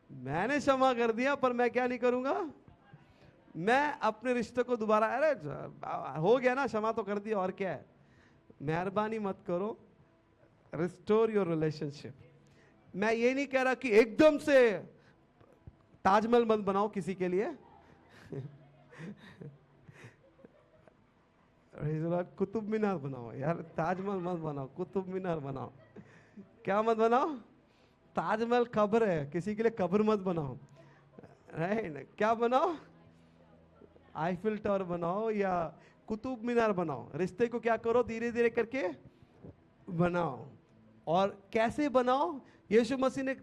S3: मैंने क्षमा कर दिया, पर मैं क्या नहीं करूंगा? मैं अपने रिश्ते को दोबारा, अरे हो गया ना, क्षमा तो कर दिया, और क्या है? मेहरबानी मत करो, रिस्टोर योर रिलेशनशिप। मैं ये नहीं कह रहा कि एकदम से ताजमहल मत बनाओ किसी के लिए। कुतुब मीनार बनाओ यार, ताजमहल मत बनाओ, कुतुब मीनार बनाओ। क्या मत बनाओ? ताजमहल कब्र है, किसी के लिए कब्र मत बनाओ, राइट? क्या बनाओ? आईफिल टावर बनाओ या कुतुब मीनार बनाओ। रिश्ते को क्या करो? धीरे धीरे करके बनाओ। और कैसे बनाओ? यीशु मसीह ने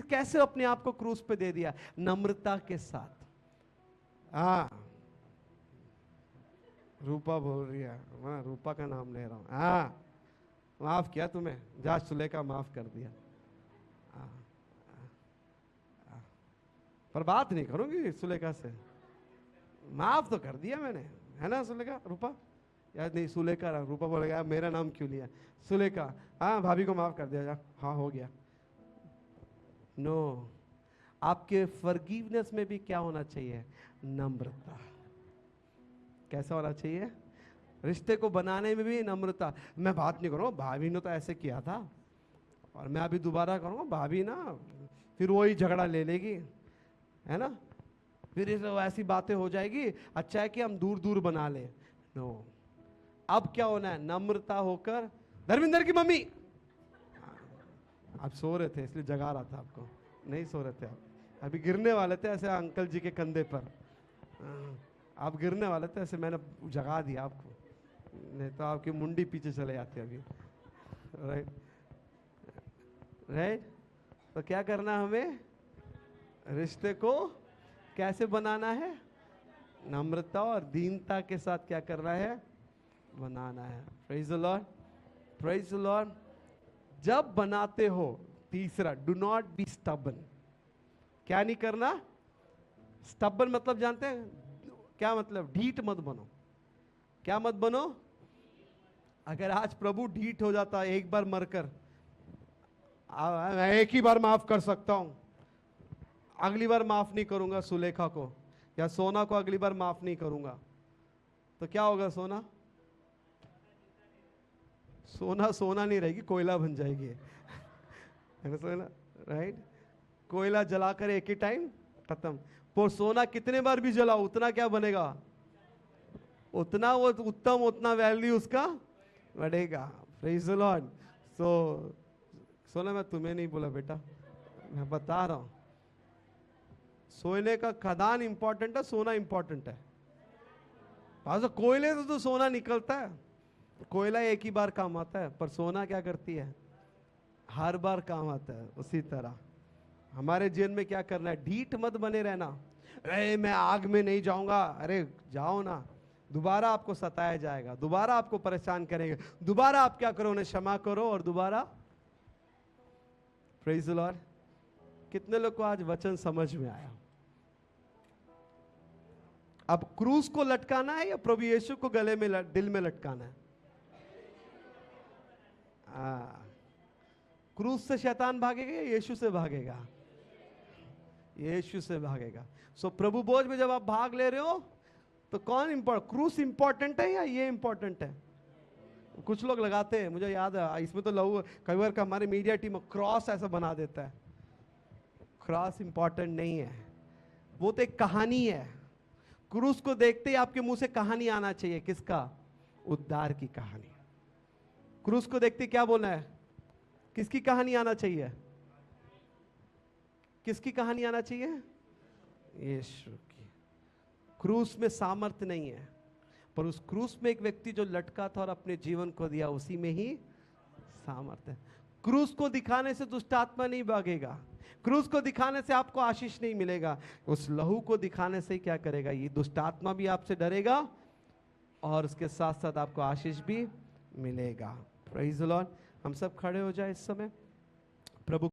S3: कैसे अपने आप को क्रूस पे दे दिया? नम्रता के साथ। हाँ, रूपा बोल रही है, मैं रूपा का नाम ले रहा हूं। हाँ, माफ किया तुम्हें, जा सुलेखा माफ कर दिया। पर बात नहीं करूंगी सुलेखा से, माफ तो कर दिया मैंने, है ना सुलेखा? रूपा याद नहीं, सुलेखा रूपा बोलेगा मेरा नाम क्यों लिया? सुलेखा, हाँ भाभी को माफ कर दिया जा। हाँ हो गया। नो, आपके फॉरगिवनेस में भी क्या होना चाहिए? नम्रता। कैसा होना चाहिए? रिश्ते को बनाने में भी नम्रता। मैं बात नहीं करूँ, भाभी ने तो ऐसे किया था और मैं अभी दोबारा करूँगा, भाभी ना फिर वही झगड़ा ले लेगी, है ना, फिर ऐसी बातें हो जाएगी। अच्छा है कि हम दूर दूर बना ले। नो, अब क्या होना है? नम्रता होकर। धर्मेंद्र की मम्मी, आप सो रहे थे इसलिए जगा रहा था आपको, नहीं सो रहे थे आप, अभी गिरने वाले थे ऐसे अंकल जी के कंधे पर, आप गिरने वाले थे ऐसे, मैंने जगा दिया आपको, नहीं तो आपकी मुंडी पीछे चले जाती अभी। Right right. तो क्या करना हमें? रिश्ते को कैसे बनाना है? नम्रता और दीनता के साथ क्या करना है? बनाना है। Praise the Lord, praise the Lord. जब बनाते हो, तीसरा, डू नॉट बी स्टबन। क्या नहीं करना? स्टबन मतलब जानते हैं क्या मतलब? ढीठ मत बनो। क्या मत बनो? अगर आज प्रभु ढीठ हो जाता एक बार मरकर, मैं एक ही बार माफ कर सकता हूं, अगली बार माफ नहीं करूंगा सुलेखा को या सोना को, अगली बार माफ नहीं करूंगा, तो क्या होगा? सोना सोना सोना नहीं रहेगी, कोयला बन जाएगी, है ना सोना? राइट। कोयला जलाकर एक ही टाइम खत्म। पर सोना कितने बार भी जलाओ उतना क्या बनेगा? उतना वो उत्तम, उतना वैल्यू उसका बढ़ेगा। Praise the Lord. सो सोना, मैं तुम्हें नहीं बोला बेटा, मैं बता रहा हूं, सोने का खदान इंपॉर्टेंट है, सोना इंपॉर्टेंट है। कोयले से तो सोना निकलता है, कोयला एक ही बार काम आता है, पर सोना क्या करती है? हर बार काम आता है। उसी तरह हमारे जीवन में क्या करना है? ढीठ मत बने रहना। अरे मैं आग में नहीं जाऊंगा, अरे जाओ ना, दोबारा आपको सताया जाएगा, दोबारा आपको परेशान करेंगे, दोबारा आप क्या करो? उन्हें क्षमा करो और दोबारा। Praise the Lord. कितने लोग को आज वचन समझ में आया? अब क्रूस को लटकाना है या प्रभु यीशु को गले में दिल में लटकाना है? क्रूस से शैतान भागेगा या यीशु से भागेगा? यीशु से भागेगा। सो प्रभु बोझ में जब आप भाग ले रहे हो तो कौन क्रूस इंपॉर्टेंट है या ये इंपॉर्टेंट है? कुछ लोग लगाते हैं, मुझे याद है इसमें तो लहू कई बार का हमारी मीडिया टीम क्रॉस ऐसा बना देता है। क्रॉस इंपॉर्टेंट नहीं है, वो तो एक कहानी है। क्रूस को देखते ही आपके मुंह से कहानी आना चाहिए। किसका? उद्धार की कहानी। क्रूस को देखते क्या बोलना है? किसकी कहानी आना चाहिए? किसकी कहानी आना चाहिए? यीशु की। क्रूस में सामर्थ्य नहीं है, पर उस क्रूस में एक व्यक्ति जो लटका था और अपने जीवन को दिया, उसी में ही सामर्थ्य है। क्रूस को दिखाने से दुष्ट आत्मा नहीं भागेगा, क्रूस को दिखाने से आपको आशीष नहीं मिलेगा, उस लहू को दिखाने से क्या करेगा? ये दुष्ट आत्मा भी आपसे डरेगा और उसके साथ साथ आपको आशीष भी मिलेगा। Praise the Lord. हम सब खड़े हो जाए इस समय। प्रभु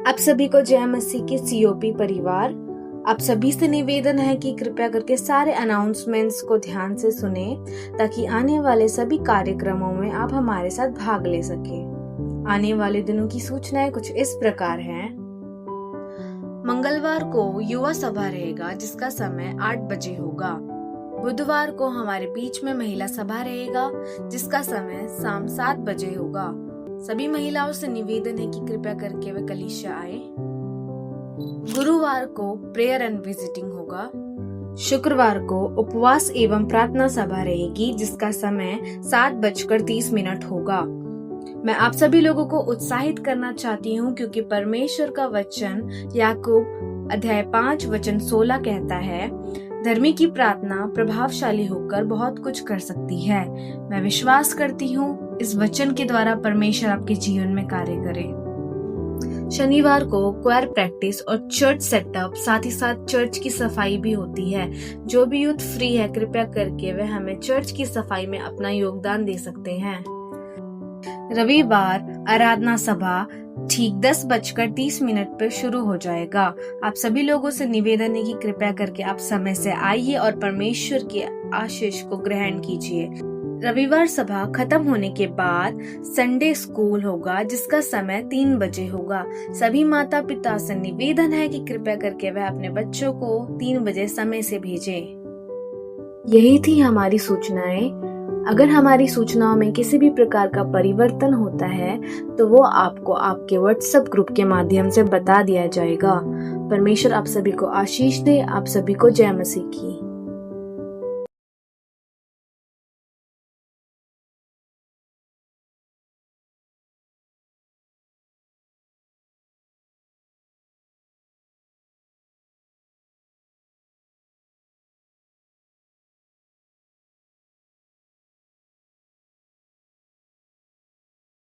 S2: आप सभी को जय मसीह के सीओपी परिवार। आप सभी से निवेदन है कि कृपया करके सारे अनाउंसमेंट्स को ध्यान से सुने ताकि आने वाले सभी कार्यक्रमों में आप हमारे साथ भाग ले सके। आने वाले दिनों की सूचनाएं कुछ इस प्रकार हैं। मंगलवार को युवा सभा रहेगा जिसका समय 8 बजे होगा। बुधवार को हमारे बीच में महिला सभा रहेगा जिसका समय शाम 7 बजे होगा। सभी महिलाओं से निवेदन है कि कृपया करके वे कलीसिया आए। गुरुवार को प्रेयर एंड विजिटिंग होगा।
S4: शुक्रवार को उपवास एवं प्रार्थना सभा रहेगी, जिसका समय 7:30 होगा। मैं आप सभी लोगों को उत्साहित करना चाहती हूँ, क्योंकि परमेश्वर का वचन याकूब अध्याय 5 वचन 16 कहता है, धर्मी की प्रार्थना प्रभावशाली होकर बहुत कुछ कर सकती है। मैं विश्वास करती हूँ इस वचन के द्वारा परमेश्वर आपके जीवन में कार्य करे। शनिवार को क्वायर प्रैक्टिस और चर्च सेटअप, साथ ही साथ चर्च की सफाई भी होती है। जो भी यूथ फ्री है, कृपया करके वह हमें चर्च की सफाई में अपना योगदान दे सकते हैं। रविवार आराधना सभा ठीक 10:30 पर शुरू हो जाएगा। आप सभी लोगों से निवेदन है कि कृपया करके आप समय से आइए और परमेश्वर के आशीष को ग्रहण कीजिए। रविवार सभा खत्म होने के बाद संडे स्कूल होगा, जिसका समय 3 बजे होगा। सभी माता पिता से निवेदन है कि कृपया करके वह अपने बच्चों को 3 बजे समय से भेजें। यही थी हमारी सूचनाएं। अगर हमारी सूचनाओं में किसी भी प्रकार का परिवर्तन होता है तो वो आपको आपके व्हाट्सएप ग्रुप के माध्यम से बता दिया जाएगा। परमेश्वर आप सभी को आशीष दे। आप सभी को जय मसीह की।